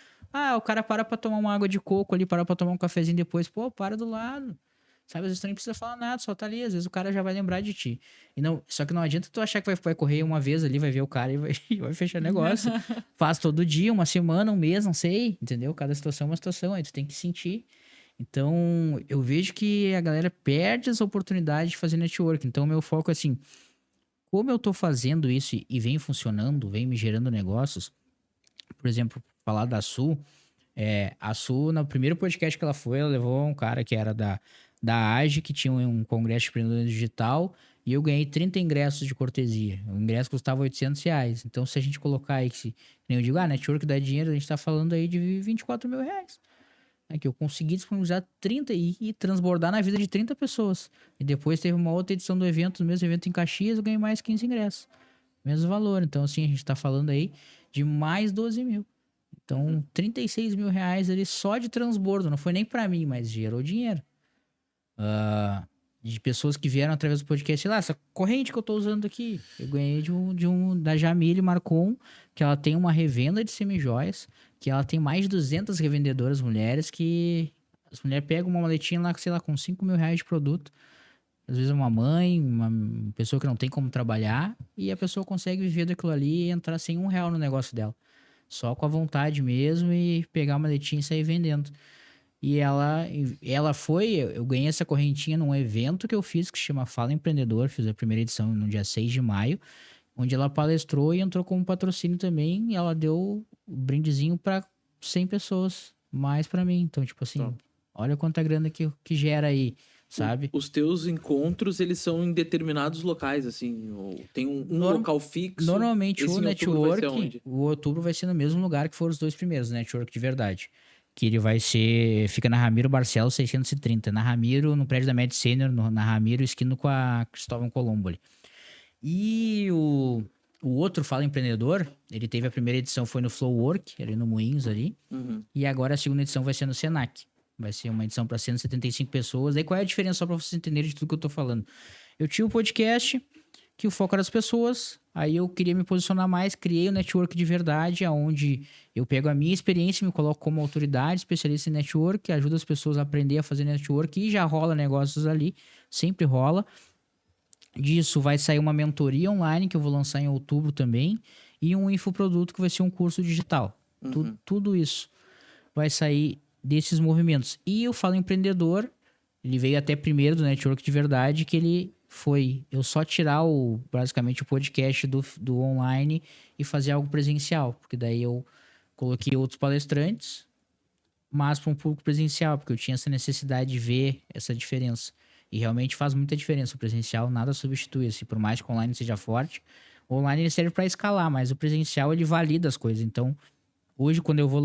O cara para pra tomar uma água de coco ali, para pra tomar um cafezinho depois. Pô, para do lado. Sabe, às vezes tu nem precisa falar nada, só tá ali. Às vezes o cara já vai lembrar de ti. E não, só que não adianta tu achar que vai correr uma vez ali, vai ver o cara e vai fechar negócio. Faz todo dia, uma semana, um mês, não sei, entendeu? Cada situação é uma situação, aí tu tem que sentir. Então, eu vejo que a galera perde as oportunidades de fazer network. Então, o meu foco é assim, como eu tô fazendo isso e vem funcionando, vem me gerando negócios, por exemplo, falar da Su, a Su, no primeiro podcast que ela foi, ela levou um cara que era da AGE, que tinha um congresso de empreendedorismo digital, e eu ganhei 30 ingressos de cortesia. O ingresso custava R$800. Então, se a gente colocar aí, nem eu digo, network dá dinheiro, a gente tá falando aí de R$24 mil. Que eu consegui disponibilizar 30 e transbordar na vida de 30 pessoas. E depois teve uma outra edição do evento, no mesmo evento em Caxias, eu ganhei mais 15 ingressos. Mesmo valor. Então, assim, a gente tá falando aí de mais 12 mil. Então, R$36 mil ali só de transbordo. Não foi nem pra mim, mas gerou dinheiro. De pessoas que vieram através do podcast. Sei lá, essa corrente que eu tô usando aqui, eu ganhei da Jamile Marcon, que ela tem uma revenda de semijoias, que ela tem mais de 200 revendedoras mulheres, que as mulheres pegam uma maletinha lá, sei lá, com R$5 mil de produto. Às vezes uma mãe, uma pessoa que não tem como trabalhar, e a pessoa consegue viver daquilo ali e entrar sem R$1 no negócio dela. Só com a vontade mesmo e pegar a maletinha e sair vendendo. E ela foi, eu ganhei essa correntinha num evento que eu fiz, que se chama Fala Empreendedor, fiz a primeira edição no dia 6 de maio, onde ela palestrou e entrou como patrocínio também, e ela deu um brindezinho para 100 pessoas, mais para mim. Então, tipo assim, olha quanta grana que gera aí, sabe? Os teus encontros, eles são em determinados locais, assim, ou tem um local fixo? Normalmente o network, o outubro vai ser no mesmo lugar que foram os 2 primeiros, network de verdade. Que ele fica na Ramiro Barcelos 630, na Ramiro, no prédio da Med Senior, na Ramiro, esquina com a Cristóvão Colombo ali. E o outro Fala Empreendedor, ele teve a primeira edição, foi no Flow Work, ali no Moinhos ali, e agora a segunda edição vai ser no Senac. Vai ser uma edição para 175 pessoas. Daí qual é a diferença, só para vocês entenderem de tudo que eu tô falando? Eu tinha um podcast que o foco era as pessoas, aí eu queria me posicionar mais, criei um network de verdade, onde eu pego a minha experiência, me coloco como autoridade, especialista em network, ajudo as pessoas a aprender a fazer network, e já rola negócios ali, sempre rola. Disso vai sair uma mentoria online, que eu vou lançar em outubro também, e um infoproduto, que vai ser um curso digital. Tudo isso. vai sair desses movimentos. E eu falo empreendedor, ele veio até primeiro do network de verdade, que ele foi eu só tirar basicamente o podcast do online e fazer algo presencial, porque daí eu coloquei outros palestrantes, mas para um público presencial, porque eu tinha essa necessidade de ver essa diferença. E realmente faz muita diferença. O presencial nada substitui, assim, por mais que o online seja forte. O online ele serve para escalar, mas o presencial ele valida as coisas. Então, hoje quando eu vou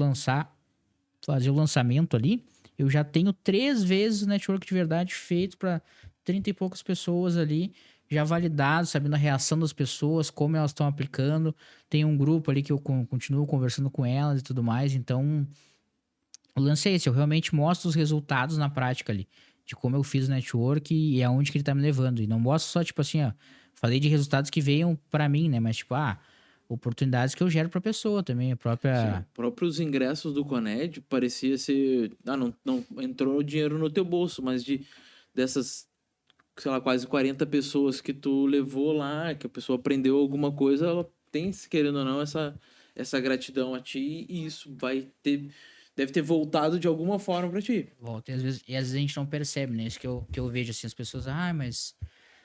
fazer o lançamento ali, eu já tenho 3 vezes o network de verdade feito para 30 e poucas pessoas ali, já validado, sabendo a reação das pessoas, como elas estão aplicando. Tem um grupo ali que eu continuo conversando com elas e tudo mais. Então, o lance é esse, eu realmente mostro os resultados na prática ali, de como eu fiz o network e aonde que ele tá me levando. E não mostro só, tipo assim, ó, falei de resultados que venham para mim, né? Mas, tipo, oportunidades que eu gero pra pessoa também, a própria... Sim, próprios ingressos do Coned parecia ser... não entrou dinheiro no teu bolso, mas dessas, sei lá, quase 40 pessoas que tu levou lá, que a pessoa aprendeu alguma coisa, ela tem, querendo ou não, essa gratidão a ti, e isso deve ter voltado de alguma forma pra ti. Volta, e às vezes a gente não percebe, né? Isso que eu vejo, assim, as pessoas, mas...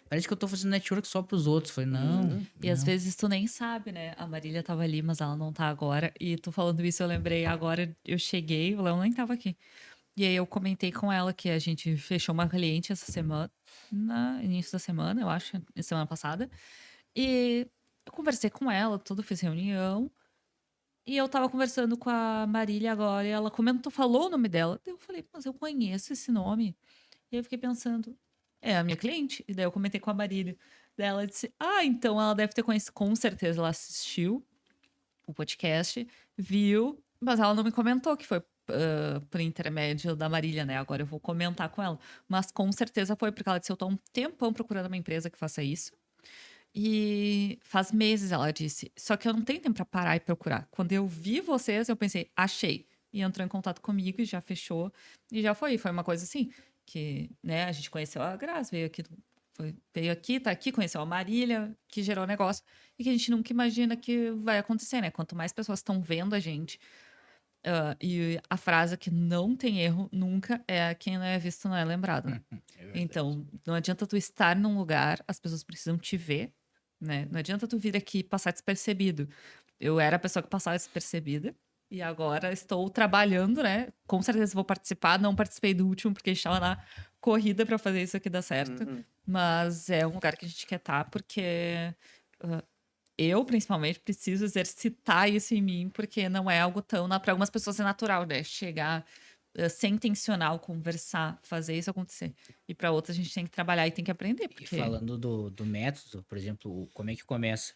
Parece que eu tô fazendo network só pros outros. Falei, não. E às vezes tu nem sabe, né? A Marília tava ali, mas ela não tá agora. E tu falando isso, eu lembrei agora, eu cheguei, o Léo nem tava aqui. E aí eu comentei com ela que a gente fechou uma cliente essa semana, no início da semana, eu acho, semana passada. E eu conversei com ela, tudo, fiz reunião. E eu tava conversando com a Marília agora, e ela comentou, falou o nome dela. Daí eu falei, mas eu conheço esse nome. E eu fiquei pensando, é a minha cliente. E daí eu comentei com a Marília. Daí ela disse, então ela deve ter conhecido, com certeza ela assistiu o podcast, viu, mas ela não me comentou que foi por intermédio da Marília, né? Agora eu vou comentar com ela. Mas com certeza foi, porque ela disse, eu tô há um tempão procurando uma empresa que faça isso. E faz meses, ela disse. Só que eu não tenho tempo pra parar e procurar. Quando eu vi vocês, eu pensei, achei. E entrou em contato comigo e já fechou. E já foi. Foi uma coisa assim, que, né, a gente conheceu a Grazi, veio aqui, tá aqui, conheceu a Marília, que gerou o negócio. E que a gente nunca imagina que vai acontecer, né? Quanto mais pessoas estão vendo a gente. E a frase que não tem erro nunca é quem não é visto não é lembrado, né? Então, não adianta tu estar num lugar, as pessoas precisam te ver, né? Não adianta tu vir aqui e passar despercebido. Eu era a pessoa que passava despercebida e agora estou trabalhando, né? Com certeza vou participar. Não participei do último porque estava na corrida para fazer isso aqui dar certo. Mas é um lugar que a gente quer estar porque eu, principalmente, preciso exercitar isso em mim porque não é algo tão... Para algumas pessoas é natural, né? Chegar... ser intencional, conversar, fazer isso acontecer. E para outras a gente tem que trabalhar e tem que aprender. Porque... E falando do método, por exemplo, como é que começa?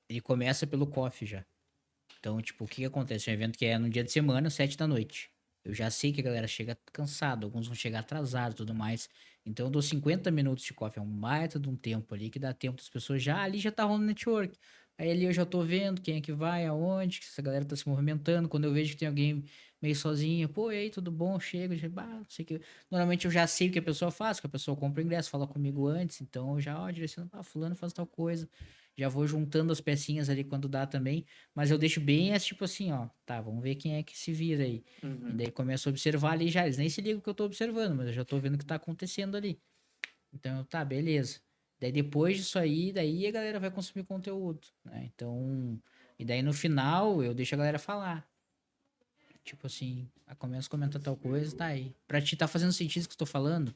Ele começa pelo coffee já. Então, tipo, o que acontece? Um evento que é no dia de semana, 7 da noite. Eu já sei que a galera chega cansada, alguns vão chegar atrasados e tudo mais. Então eu dou 50 minutos de coffee, é um baita de um tempo ali, que dá tempo das pessoas ali já tá rolando network. Aí ali eu já tô vendo quem é que vai, aonde, que essa galera tá se movimentando. Quando eu vejo que tem alguém meio sozinho, pô, e aí, tudo bom? Chego, já, não sei que... Normalmente eu já sei o que a pessoa faz, que a pessoa compra o ingresso, fala comigo antes, então eu já, direciono, fulano faz tal coisa. Já vou juntando as pecinhas ali quando dá também, mas eu deixo bem, tipo assim, tá, vamos ver quem é que se vira aí. E daí começo a observar ali já, eles nem se ligam que eu tô observando, mas eu já tô vendo o que tá acontecendo ali. Então, tá, beleza. Daí depois disso aí, daí a galera vai consumir conteúdo, né? Então, e daí no final eu deixo a galera falar. Tipo assim, começa a comentar tal coisa, tá aí. Pra ti tá fazendo sentido o que eu tô falando?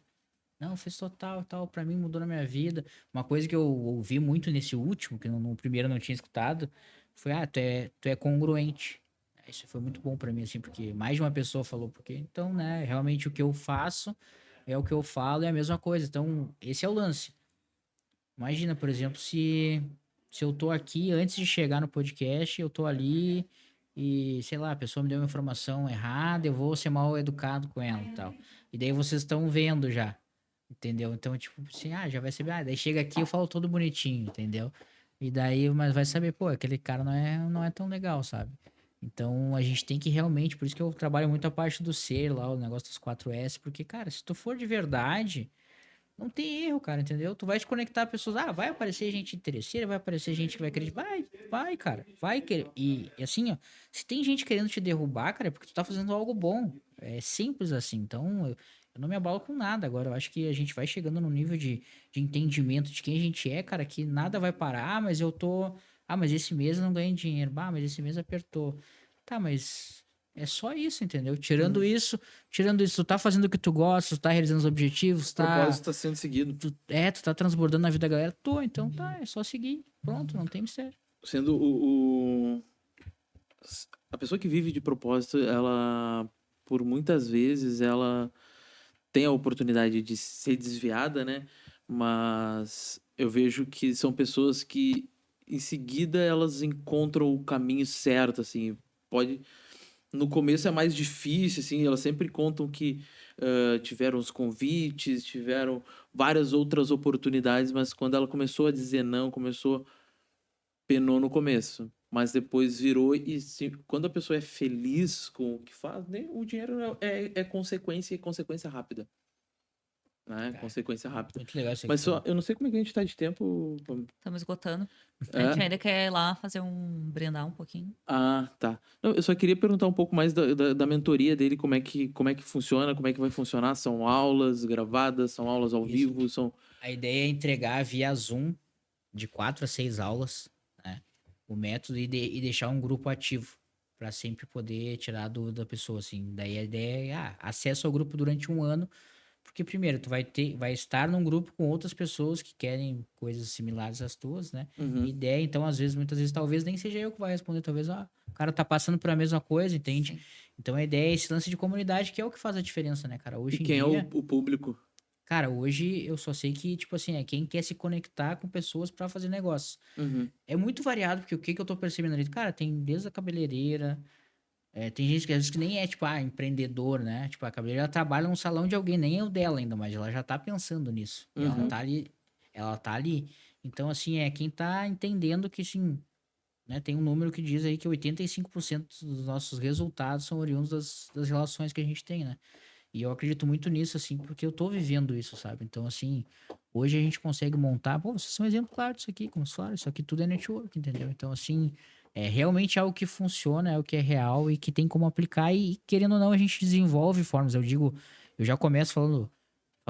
Não, fez total, tal, pra mim mudou na minha vida. Uma coisa que eu ouvi muito nesse último, que no primeiro eu não tinha escutado, foi, tu é congruente. Isso foi muito bom pra mim, assim, porque mais de uma pessoa falou, porque então, né, realmente o que eu faço é o que eu falo, é a mesma coisa. Então, esse é o lance. Imagina, por exemplo, se eu tô aqui, antes de chegar no podcast, eu tô ali e, sei lá, a pessoa me deu uma informação errada, eu vou ser mal educado com ela e tal. E daí vocês estão vendo já, entendeu? Então, tipo assim, já vai saber, daí chega aqui eu falo todo bonitinho, entendeu? E daí, mas vai saber, pô, aquele cara não é tão legal, sabe? Então, a gente tem que realmente, por isso que eu trabalho muito a parte do ser lá, o negócio dos 4S, porque, cara, se tu for de verdade... Não tem erro, cara, entendeu? Tu vai te conectar a pessoas, vai aparecer gente interesseira, vai aparecer gente que vai acreditar, Vai, cara. Vai querer. E assim, ó, se tem gente querendo te derrubar, cara, é porque tu tá fazendo algo bom. É simples assim. Então, eu não me abalo com nada. Agora, eu acho que a gente vai chegando num nível de entendimento de quem a gente é, cara, que nada vai parar. Ah, mas eu tô. Ah, mas esse mês eu não ganhei dinheiro. Ah, mas esse mês apertou. Tá, mas é só isso, entendeu? Tirando isso, tu tá fazendo o que tu gosta, tu tá realizando os objetivos, O propósito tá sendo seguido. tu tá transbordando na vida da galera. Então tá, é só seguir. Pronto, não tem mistério. Sendo a pessoa que vive de propósito, ela, por muitas vezes, ela tem a oportunidade de ser desviada, né? Mas eu vejo que são pessoas que, em seguida, elas encontram o caminho certo, assim. No começo é mais difícil, assim, elas sempre contam que tiveram os convites, tiveram várias outras oportunidades, mas quando ela começou a dizer não, penou no começo, mas depois virou quando a pessoa é feliz com o que faz, né, o dinheiro é consequência e consequência rápida. Né? Cara, consequência rápida. Muito legal isso aqui. Mas só, eu não sei como é que a gente tá de tempo. Estamos esgotando. A gente ainda quer ir lá fazer brindar um pouquinho. Ah, tá. Não, eu só queria perguntar um pouco mais da mentoria dele, como é que funciona, como é que vai funcionar. São aulas gravadas, são aulas ao vivo, são... A ideia é entregar via Zoom de 4 a 6 aulas, né? O método e deixar um grupo ativo para sempre poder tirar a dúvida da pessoa, assim. Daí a ideia é acesso ao grupo durante um ano, porque primeiro tu vai estar num grupo com outras pessoas que querem coisas similares às tuas, né? Uhum. Ideia, então, muitas vezes, talvez nem seja eu que vai responder, talvez o cara tá passando por a mesma coisa, entende? Sim. Então a ideia é esse lance de comunidade que é o que faz a diferença, né, cara? Hoje E em quem dia, é o público? cara, hoje eu só sei que, tipo assim, é quem quer se conectar com pessoas para fazer negócio. Uhum. É muito variado, porque o que eu tô percebendo ali, cara, tem desde a cabeleireira, tem gente que às vezes que nem é, tipo, empreendedor, né? Tipo, a cabeleireira trabalha num salão de alguém, nem é o dela ainda, mas ela já tá pensando nisso. E ela Uhum. tá ali. Então, assim, quem tá entendendo que, assim, né, tem um número que diz aí que 85% dos nossos resultados são oriundos das relações que a gente tem, né? E eu acredito muito nisso, assim, porque eu tô vivendo isso, sabe? Então, assim, hoje a gente consegue montar... Pô, vocês são um exemplo claro disso aqui, como se fala, isso aqui tudo é network, entendeu? Então, assim, é realmente algo que funciona, é o que é real e que tem como aplicar e, querendo ou não, a gente desenvolve formas. Eu digo, eu já começo falando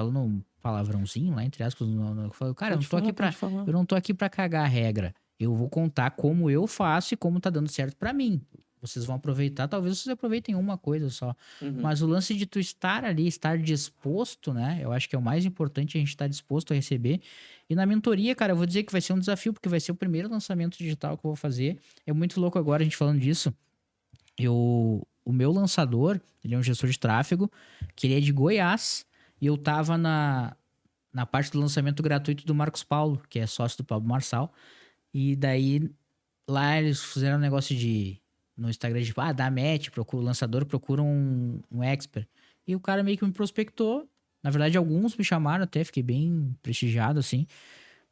um palavrãozinho lá, entre aspas, eu falo, cara, eu não tô aqui pra cagar a regra. Eu vou contar como eu faço e como tá dando certo pra mim. Vocês vão aproveitar, talvez vocês aproveitem uma coisa só. Uhum. Mas o lance de tu estar ali, estar disposto, né? Eu acho que é o mais importante, a gente estar disposto a receber. E na mentoria, cara, eu vou dizer que vai ser um desafio, porque vai ser o primeiro lançamento digital que eu vou fazer. É muito louco agora a gente falando disso. O meu lançador, ele é um gestor de tráfego, que ele é de Goiás, e eu tava na parte do lançamento gratuito do Marcos Paulo, que é sócio do Pablo Marçal. E daí, lá eles fizeram um negócio no Instagram, tipo, dá match, o lançador procura um expert. E o cara meio que me prospectou. Na verdade, alguns me chamaram até, fiquei bem prestigiado, assim.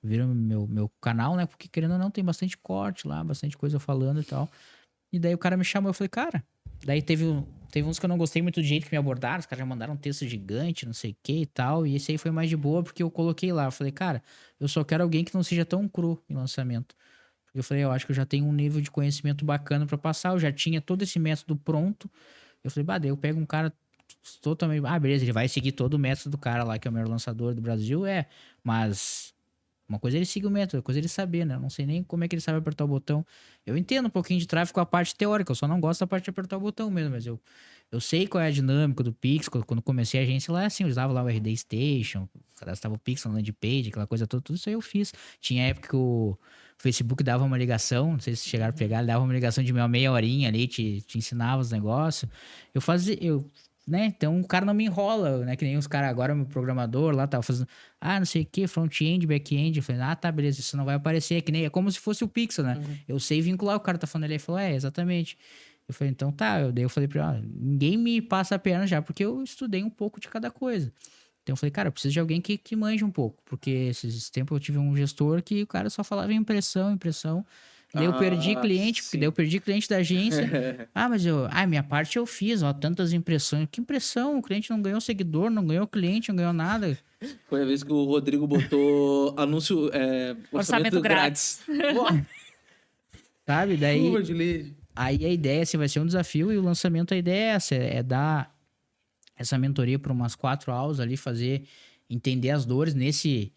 Viram meu canal, né? Porque, querendo ou não, tem bastante corte lá, bastante coisa falando e tal. E daí o cara me chamou, eu falei, cara... Daí teve uns que eu não gostei muito do jeito que me abordaram, os caras já mandaram um texto gigante, não sei o que e tal. E esse aí foi mais de boa, porque eu coloquei lá. Eu falei, cara, eu só quero alguém que não seja tão cru em lançamento. Eu falei, eu acho que eu já tenho um nível de conhecimento bacana pra passar, eu já tinha todo esse método pronto. Eu falei, daí eu pego um cara totalmente... beleza, ele vai seguir todo o método do cara lá, que é o melhor lançador do Brasil, mas... Uma coisa é ele seguir o método, outra coisa é ele saber, né? Eu não sei nem como é que ele sabe apertar o botão. Eu entendo um pouquinho de tráfego a parte teórica, eu só não gosto da parte de apertar o botão mesmo, mas eu sei qual é a dinâmica do Pix. Quando comecei a agência lá, assim, eu usava lá o RD Station, cadastrava o Pix na landing page, aquela coisa toda, tudo isso aí eu fiz. Tinha época que o Facebook dava uma ligação, não sei se chegaram a pegar, ele dava uma ligação de meia horinha ali, te ensinava os negócios. Né? Então o cara não me enrola, né? Que nem os caras agora, meu programador lá tava fazendo, não sei o que, front-end, back-end. Eu falei, tá, beleza, isso não vai aparecer, é como se fosse o Pixel, né? Uhum. Eu sei vincular, o cara tá falando ali, ele falou, exatamente. Eu falei, então tá, daí eu falei pra ele, ninguém me passa a perna já, porque eu estudei um pouco de cada coisa. Então eu falei, cara, eu preciso de alguém que manje um pouco, porque esses tempos eu tive um gestor que o cara só falava impressão. Daí eu perdi cliente, porque daí eu perdi cliente da agência. Mas minha parte eu fiz, tantas impressões. Que impressão? O cliente não ganhou seguidor, não ganhou cliente, não ganhou nada. Foi a vez que o Rodrigo botou anúncio... orçamento grátis. sabe? Daí, Chuva de leite. aí a ideia, assim, vai ser um desafio e o lançamento, a ideia é essa, é dar essa mentoria para umas 4 aulas ali, entender as dores. Nesse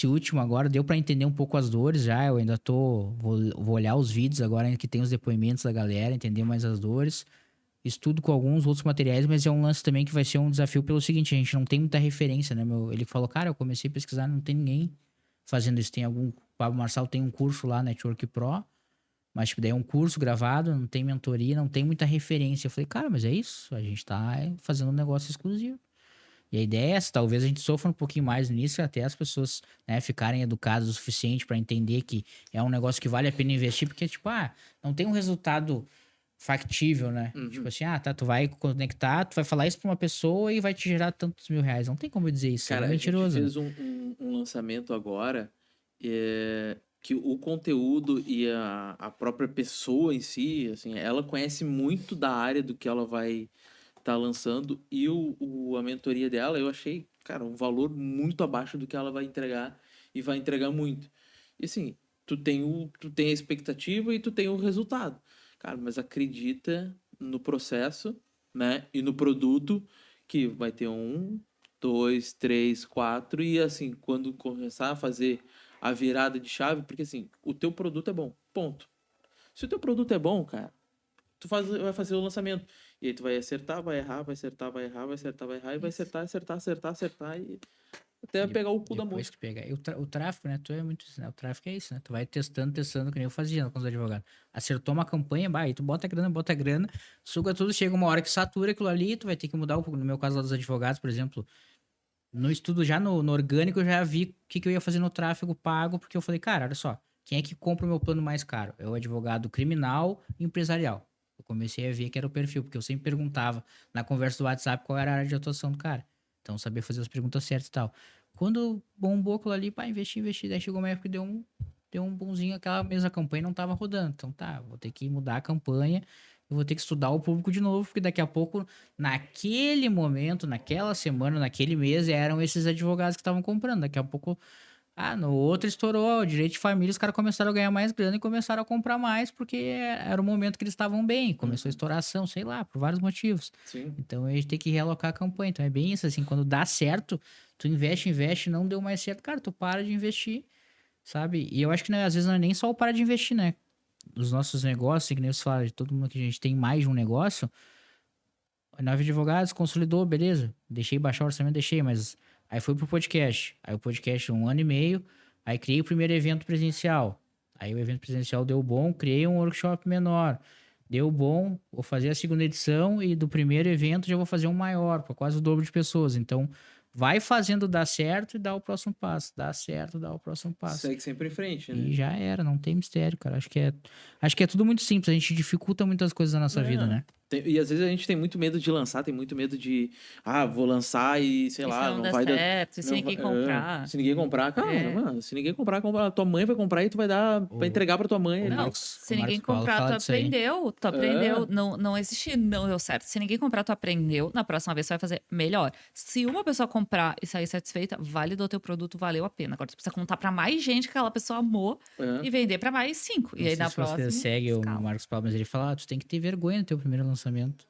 último agora, deu para entender um pouco as dores já, eu ainda vou olhar os vídeos agora que tem os depoimentos da galera, entender mais as dores. Estudo com alguns outros materiais, mas é um lance também que vai ser um desafio pelo seguinte, a gente não tem muita referência, né, ele falou, cara, eu comecei a pesquisar, não tem ninguém fazendo isso, o Pablo Marçal tem um curso lá, Network Pro, mas tipo, daí é um curso gravado, não tem mentoria, não tem muita referência. Eu falei, cara, mas é isso, a gente tá fazendo um negócio exclusivo. E a ideia é essa, talvez a gente sofra um pouquinho mais nisso, até as pessoas, né, ficarem educadas o suficiente para entender que é um negócio que vale a pena investir, porque, tipo, não tem um resultado factível, né? Tipo assim, tá, tu vai conectar, tu vai falar isso pra uma pessoa e vai te gerar tantos mil reais. Não tem como eu dizer isso, Cara, é mentiroso. a gente fez um lançamento agora que o conteúdo e a própria pessoa em si, assim, ela conhece muito da área do que ela vai estar lançando e a mentoria dela, eu achei, cara, um valor muito abaixo do que ela vai entregar e vai entregar muito. E assim, tu tem a expectativa e tu tem o resultado. Cara, mas acredita no processo, né? E no produto que vai ter 2, 3, 4 e assim, quando começar a fazer a virada de chave, porque assim, o teu produto é bom, ponto. Se o teu produto é bom, cara, vai fazer o lançamento. E aí tu vai acertar, vai errar, vai acertar, vai errar, vai acertar, vai errar, e vai acertar e até pegar o cu da Depois moça. que pegar. E o tráfego, né? Tu é muito isso, né? O tráfego é isso, né? Tu vai testando, que nem eu fazia com os advogados. Acertou uma campanha, aí tu bota grana, suga tudo, chega uma hora que satura aquilo ali, tu vai ter que mudar um pouco. No meu caso lá dos advogados, por exemplo, no estudo já no orgânico, eu já vi o que eu ia fazer no tráfego pago, porque eu falei, cara, olha só, quem é que compra o meu plano mais caro? É o advogado criminal e empresarial. Eu comecei a ver que era o perfil, porque eu sempre perguntava na conversa do WhatsApp qual era a área de atuação do cara. Então, sabia fazer as perguntas certas e tal. Quando bombou aquilo ali, pá, investi. Daí chegou uma época que deu um bonzinho, aquela mesma campanha não tava rodando. Então, tá, vou ter que mudar a campanha, eu vou ter que estudar o público de novo, porque daqui a pouco, naquele momento, naquela semana, naquele mês, eram esses advogados que estavam comprando. Daqui a pouco, no outro estourou o direito de família, os caras começaram a ganhar mais grana e começaram a comprar mais, porque era o momento que eles estavam bem. Começou a estouração, sei lá, por vários motivos. Sim. Então, a gente tem que realocar a campanha. Então, é bem isso, assim, quando dá certo, tu investe, não deu mais certo, cara, tu para de investir, sabe? E eu acho que, né, às vezes, não é nem só o para de investir, né? Os nossos negócios, que nem você fala, de todo mundo que a gente tem mais de um negócio, 9 advogados, consolidou, beleza. Deixei baixar o orçamento, mas aí foi pro podcast. Aí o podcast 1 ano e meio, aí criei o primeiro evento presencial. Aí o evento presencial deu bom, criei um workshop menor. Deu bom, vou fazer a segunda edição e do primeiro evento já vou fazer um maior, para quase o dobro de pessoas. Então, vai fazendo dar certo e dá o próximo passo. Dá certo, dá o próximo passo. Segue sempre em frente, né? E já era, não tem mistério, cara. Acho que é tudo muito simples. A gente dificulta muitas coisas na nossa vida, né? E às vezes a gente tem muito medo de lançar, tem muito medo de, vou lançar e sei E lá, se não der vai certo, dar. se ninguém comprar. Se ninguém comprar, cara, mano, se ninguém comprar, tua mãe vai comprar e tu vai dar pra entregar pra tua mãe. Não, Marcos- se o ninguém Marcos Paulo comprar, fala tu disso aí. aprendeu. Tu aprendeu. Não existe não deu certo. Se ninguém comprar, tu aprendeu. Na próxima vez, tu vai fazer melhor. Se uma pessoa comprar e sair satisfeita, validou teu produto, valeu a pena. Agora, tu precisa contar pra mais gente que aquela pessoa amou e vender pra mais 5. E aí, na próxima... Você segue escala. o Marcos Paulo, mas ele fala, tu tem que ter vergonha no teu primeiro lançamento.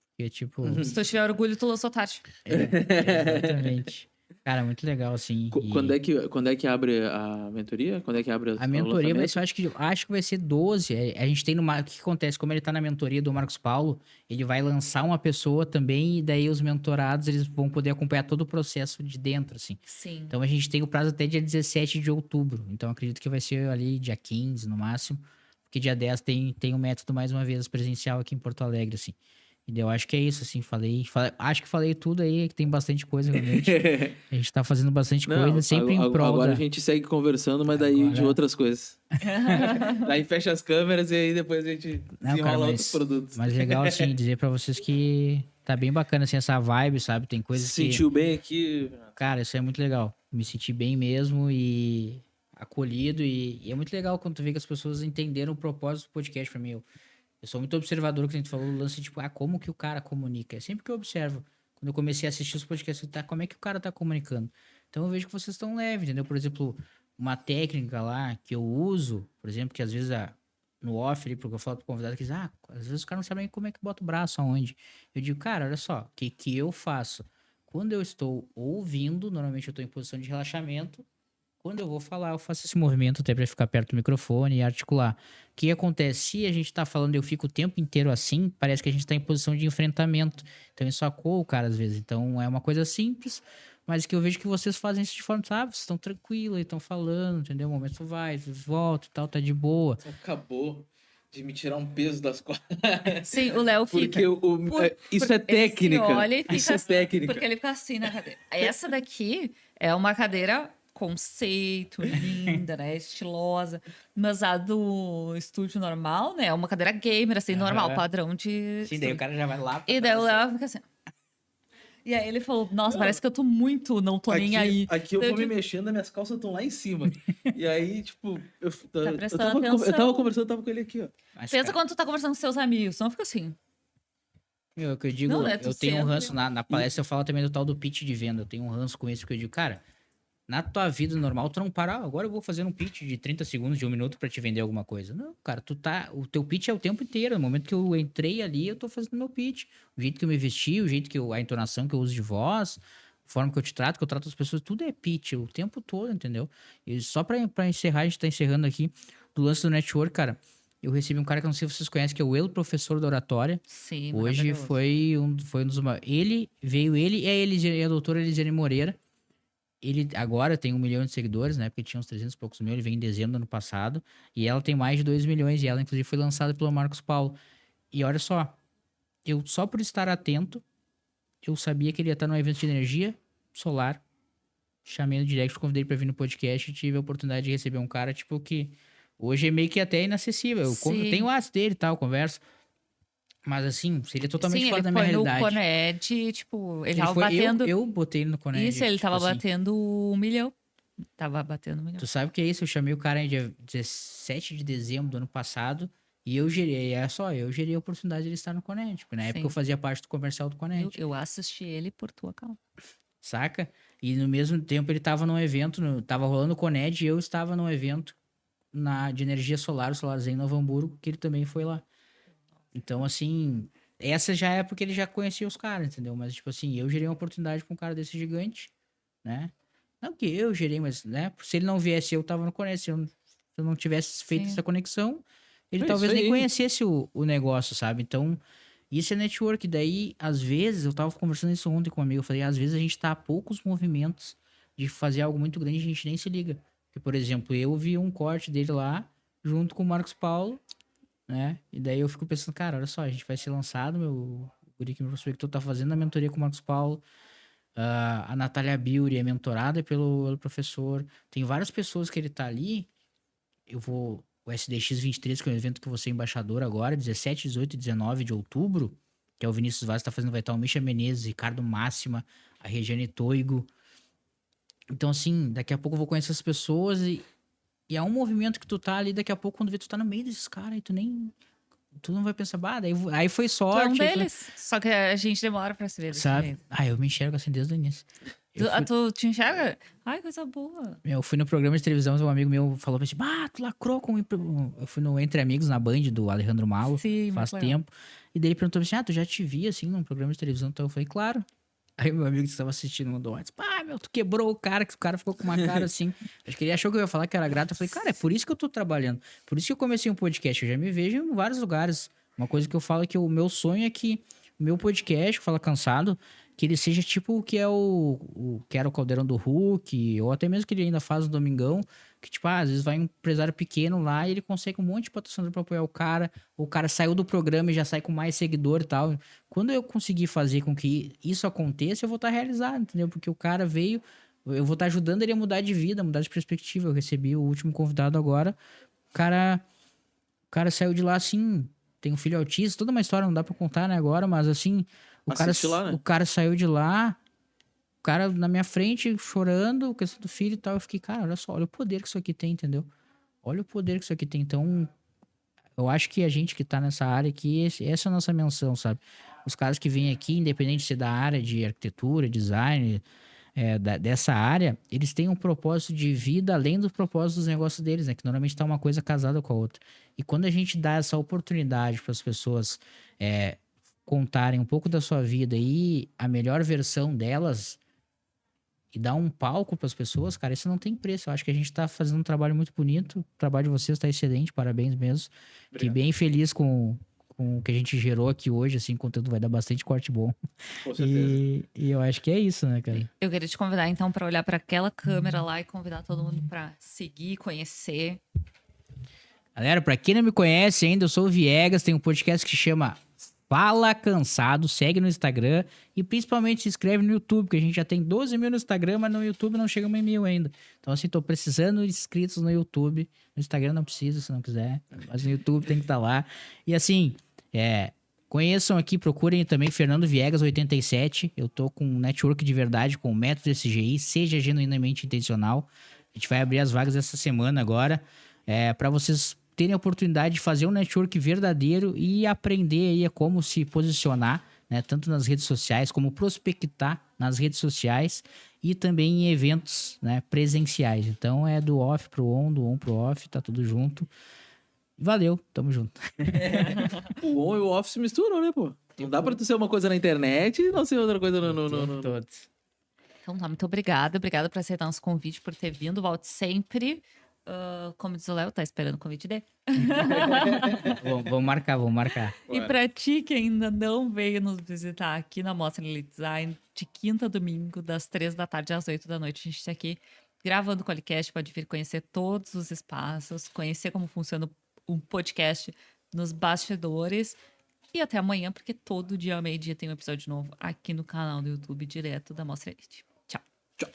Porque, tipo... Se tu tiver orgulho, tu lançou tarde. Exatamente. Cara, muito legal, assim. Quando é que abre a mentoria? Quando é que abre A mentoria vai lançamento? ser, acho que vai ser 12. A gente tem o que acontece? Como ele tá na mentoria do Marcos Paulo, ele vai lançar uma pessoa também, e daí os mentorados, eles vão poder acompanhar todo o processo de dentro, assim. Sim. Então a gente tem o prazo até dia 17 de outubro. Então acredito que vai ser ali dia 15 no máximo. Porque dia 10 tem o método mais uma vez presencial aqui em Porto Alegre, assim. E eu acho que é isso, assim, acho que falei tudo aí, que tem bastante coisa realmente. A gente tá fazendo bastante coisa, sempre em prol agora da... a gente segue conversando, mas daí de outras coisas. Daí fecha as câmeras e aí depois a gente desenrola outros produtos. Mas legal, assim, dizer pra vocês que tá bem bacana, assim, essa vibe, sabe? Tem coisas Se sentiu bem aqui? Cara, isso é muito legal. Me senti bem mesmo e acolhido. E é muito legal quando tu vê que as pessoas entenderam o propósito do podcast pra mim. Eu sou muito observador, que a gente falou, o lance, tipo, como que o cara comunica? É sempre que eu observo. Quando eu comecei a assistir os podcasts, como é que o cara tá comunicando? Então eu vejo que vocês estão leves, entendeu? Por exemplo, uma técnica lá que eu uso, por exemplo, que às vezes no off ali, porque eu falo pro convidado que diz, às vezes o cara não sabe nem como é que bota o braço aonde. Eu digo, cara, olha só, o que eu faço? Quando eu estou ouvindo, normalmente eu estou em posição de relaxamento. Quando eu vou falar, eu faço esse movimento até para ficar perto do microfone e articular. O que acontece? Se a gente tá falando e eu fico o tempo inteiro assim, parece que a gente tá em posição de enfrentamento. Então isso acoa o cara às vezes. Então é uma coisa simples, mas que eu vejo que vocês fazem isso de forma, sabe? Vocês estão tranquilos, estão falando, entendeu? O momento vai, volta e tal, tá de boa. Você acabou de me tirar um peso das costas. Sim, o Léo fica. Porque isso é técnica. Ele se olha e fica Isso é técnica. Porque ele fica assim na cadeira. Essa daqui é uma cadeira conceito, linda, né? Estilosa. Mas a do estúdio normal, né? É uma cadeira gamer, assim, normal, padrão de. Sim, daí o cara já vai lá. E daí o Léo fica assim. E aí ele falou, nossa, parece que eu tô muito, não tô nem aí. Aqui eu vou me mexendo, minhas calças estão lá em cima. E aí, tipo, eu prestando atenção. tava conversando, tava com ele aqui, ó. Mas, pensa quando tu tá conversando com seus amigos, não fica assim. Meu, é o que eu digo, Não, né, eu tenho um ranço, na palestra eu falo também do tal do pitch de venda, eu tenho um ranço com isso, porque eu digo, cara, na tua vida normal, tu não para, agora eu vou fazer um pitch de 30 segundos, de 1 minuto pra te vender alguma coisa. Não, cara, o teu pitch é o tempo inteiro. No momento que eu entrei ali, eu tô fazendo meu pitch. O jeito que eu me vesti, o jeito que a entonação que eu uso de voz, a forma que eu te trato, que eu trato as pessoas, tudo é pitch o tempo todo, entendeu? E só pra encerrar, a gente tá encerrando aqui, do lance do network, cara, eu recebi um cara que eu não sei se vocês conhecem, que é o El Professor da Oratória. Sim, hoje foi um dos maiores. Veio ele e a doutora Elisiane Moreira. Ele agora tem 1 milhão de seguidores, né? Porque tinha uns 300 e poucos mil. Ele veio em dezembro do ano passado. E ela tem mais de 2 milhões. E ela, inclusive, foi lançada pelo Marcos Paulo. E olha só. Eu, só por estar atento, eu sabia que ele ia estar num evento de energia solar. Chamei no direct, convidei ele pra vir no podcast. E tive a oportunidade de receber um cara, tipo, que hoje é meio que até inacessível. Eu tenho o WhatsApp dele e tal, converso. Mas assim, seria totalmente fora da minha realidade. Sim, ele foi no Coned, tipo, ele tava batendo... Eu botei ele no Coned. Isso, ele tipo tava assim, batendo 1 milhão. Tava batendo 1 milhão. Tu sabe o que é isso? Eu chamei o cara em dia 17 de dezembro do ano passado e eu gerei a oportunidade de ele estar no Coned. Porque na época eu fazia parte do comercial do Coned. Eu assisti ele por tua causa. Saca? E no mesmo tempo ele tava num evento, tava rolando o Coned e eu estava num evento de energia solar, o Solarzinho em Novo Hamburgo, que ele também foi lá. Então, assim, essa já é porque ele já conhecia os caras, entendeu? Mas, tipo assim, eu gerei uma oportunidade com um cara desse gigante, né? Não que eu gerei, mas, né? Se ele não viesse, eu tava no Coned. Se eu não tivesse feito essa conexão, ele talvez nem conhecesse o negócio, sabe? Então, isso é network. Daí, às vezes, eu tava conversando isso ontem com um amigo, eu falei, às vezes a gente tá a poucos movimentos de fazer algo muito grande e a gente nem se liga. Porque, por exemplo, eu vi um corte dele lá, junto com o Marcos Paulo, né? E daí eu fico pensando, cara, olha só, a gente vai ser lançado, o guri que me prospectou tá fazendo a mentoria com o Marcos Paulo, a Natália Biuri é mentorada pelo professor, tem várias pessoas que ele tá ali, o SDX 23, que é um evento que eu vou ser embaixador agora, 17, 18 e 19 de outubro, que é o Vinícius Vaz tá fazendo, vai estar o Misha Menezes, Ricardo Máxima, a Regiane Toigo. Então, assim, daqui a pouco eu vou conhecer as pessoas e é um movimento que tu tá ali, daqui a pouco, quando vê, tu tá no meio desses caras e tu não vai pensar, aí foi sorte. Tu é um deles. Só que a gente demora pra se ver. Sabe? Eu me enxergo assim desde o início. Tu te enxerga? Ai, coisa boa. Eu fui no programa de televisão, um amigo meu falou pra mim, tu lacrou com... Eu fui no Entre Amigos, na Band, do Alejandro Malo, faz tempo. E daí ele perguntou assim, tu já te vi, assim, num programa de televisão? Então eu falei, claro. Aí meu amigo que estava assistindo mandou um WhatsApp, tu quebrou o cara, que o cara ficou com uma cara assim. Acho que ele achou que eu ia falar que era grato. Eu falei, cara, é por isso que eu tô trabalhando. Por isso que eu comecei um podcast. Eu já me vejo em vários lugares. Uma coisa que eu falo é que o meu sonho é que o meu podcast, Fala Cansado, que ele seja tipo o que é que era o Caldeirão do Hulk, ou até mesmo que ele ainda faz no Domingão, que tipo, às vezes vai um empresário pequeno lá e ele consegue um monte de patrocinador pra apoiar o cara saiu do programa e já sai com mais seguidor e tal. Quando eu conseguir fazer com que isso aconteça, eu vou estar realizado, entendeu? Porque o cara veio, eu vou estar ajudando ele a mudar de vida, mudar de perspectiva. Eu recebi o último convidado agora, o cara saiu de lá assim, tem um filho autista, toda uma história, não dá pra contar, né, agora, mas assim, o cara saiu de lá, o cara na minha frente, chorando, questão do filho e tal, eu fiquei, cara, olha só, olha o poder que isso aqui tem, entendeu? Olha o poder que isso aqui tem, então, eu acho que a gente que tá nessa área aqui, essa é a nossa menção, sabe? Os caras que vêm aqui, independente de ser da área de arquitetura, design, dessa área, eles têm um propósito de vida além do propósito dos negócios deles, né? Que normalmente tá uma coisa casada com a outra. E quando a gente dá essa oportunidade para as pessoas contarem um pouco da sua vida e a melhor versão delas e dar um palco para as pessoas, cara, isso não tem preço. Eu acho que a gente tá fazendo um trabalho muito bonito. O trabalho de vocês tá excelente, parabéns mesmo. Fiquei bem feliz com o que a gente gerou aqui hoje, assim, o conteúdo vai dar bastante corte bom. Com certeza. E eu acho que é isso, né, cara? Eu queria te convidar, então, para olhar para aquela câmera lá e convidar todo mundo para seguir, conhecer. Galera, pra quem não me conhece ainda, eu sou o Viegas, tem um podcast que chama Fala Cansado, segue no Instagram e principalmente se inscreve no YouTube, que a gente já tem 12 mil no Instagram, mas no YouTube não chegamos em 1.000 ainda. Então, assim, tô precisando de inscritos no YouTube. No Instagram não precisa, se não quiser, mas no YouTube tem que estar lá. E assim, conheçam aqui, procurem também Fernando Viegas 87. Eu tô com um network de verdade, com o método SGI, seja genuinamente intencional. A gente vai abrir as vagas essa semana agora, para vocês terem a oportunidade de fazer um network verdadeiro e aprender aí a como se posicionar, né, tanto nas redes sociais, como prospectar nas redes sociais e também em eventos, né, presenciais. Então é do off pro on, do on pro off, tá tudo junto. Valeu, tamo junto. O on e o off se misturam, né, pô? Não dá pra tu ser uma coisa na internet e não ser outra coisa no... Todos. Então tá, muito obrigada. Obrigada por aceitar nosso convite, por ter vindo. Volte sempre. Como diz o Léo, tá esperando o convite dele. Vamos marcar. E pra ti que ainda não veio nos visitar aqui na Mostra Elite Design, de quinta a domingo, das 3 da tarde às 8 da noite, a gente tá aqui gravando o Qualicast, pode vir conhecer todos os espaços, conhecer como funciona um podcast nos bastidores. E até amanhã, porque todo dia ao meio-dia tem um episódio novo aqui no canal do YouTube, direto da Mostra Elite. Tchau. Tchau.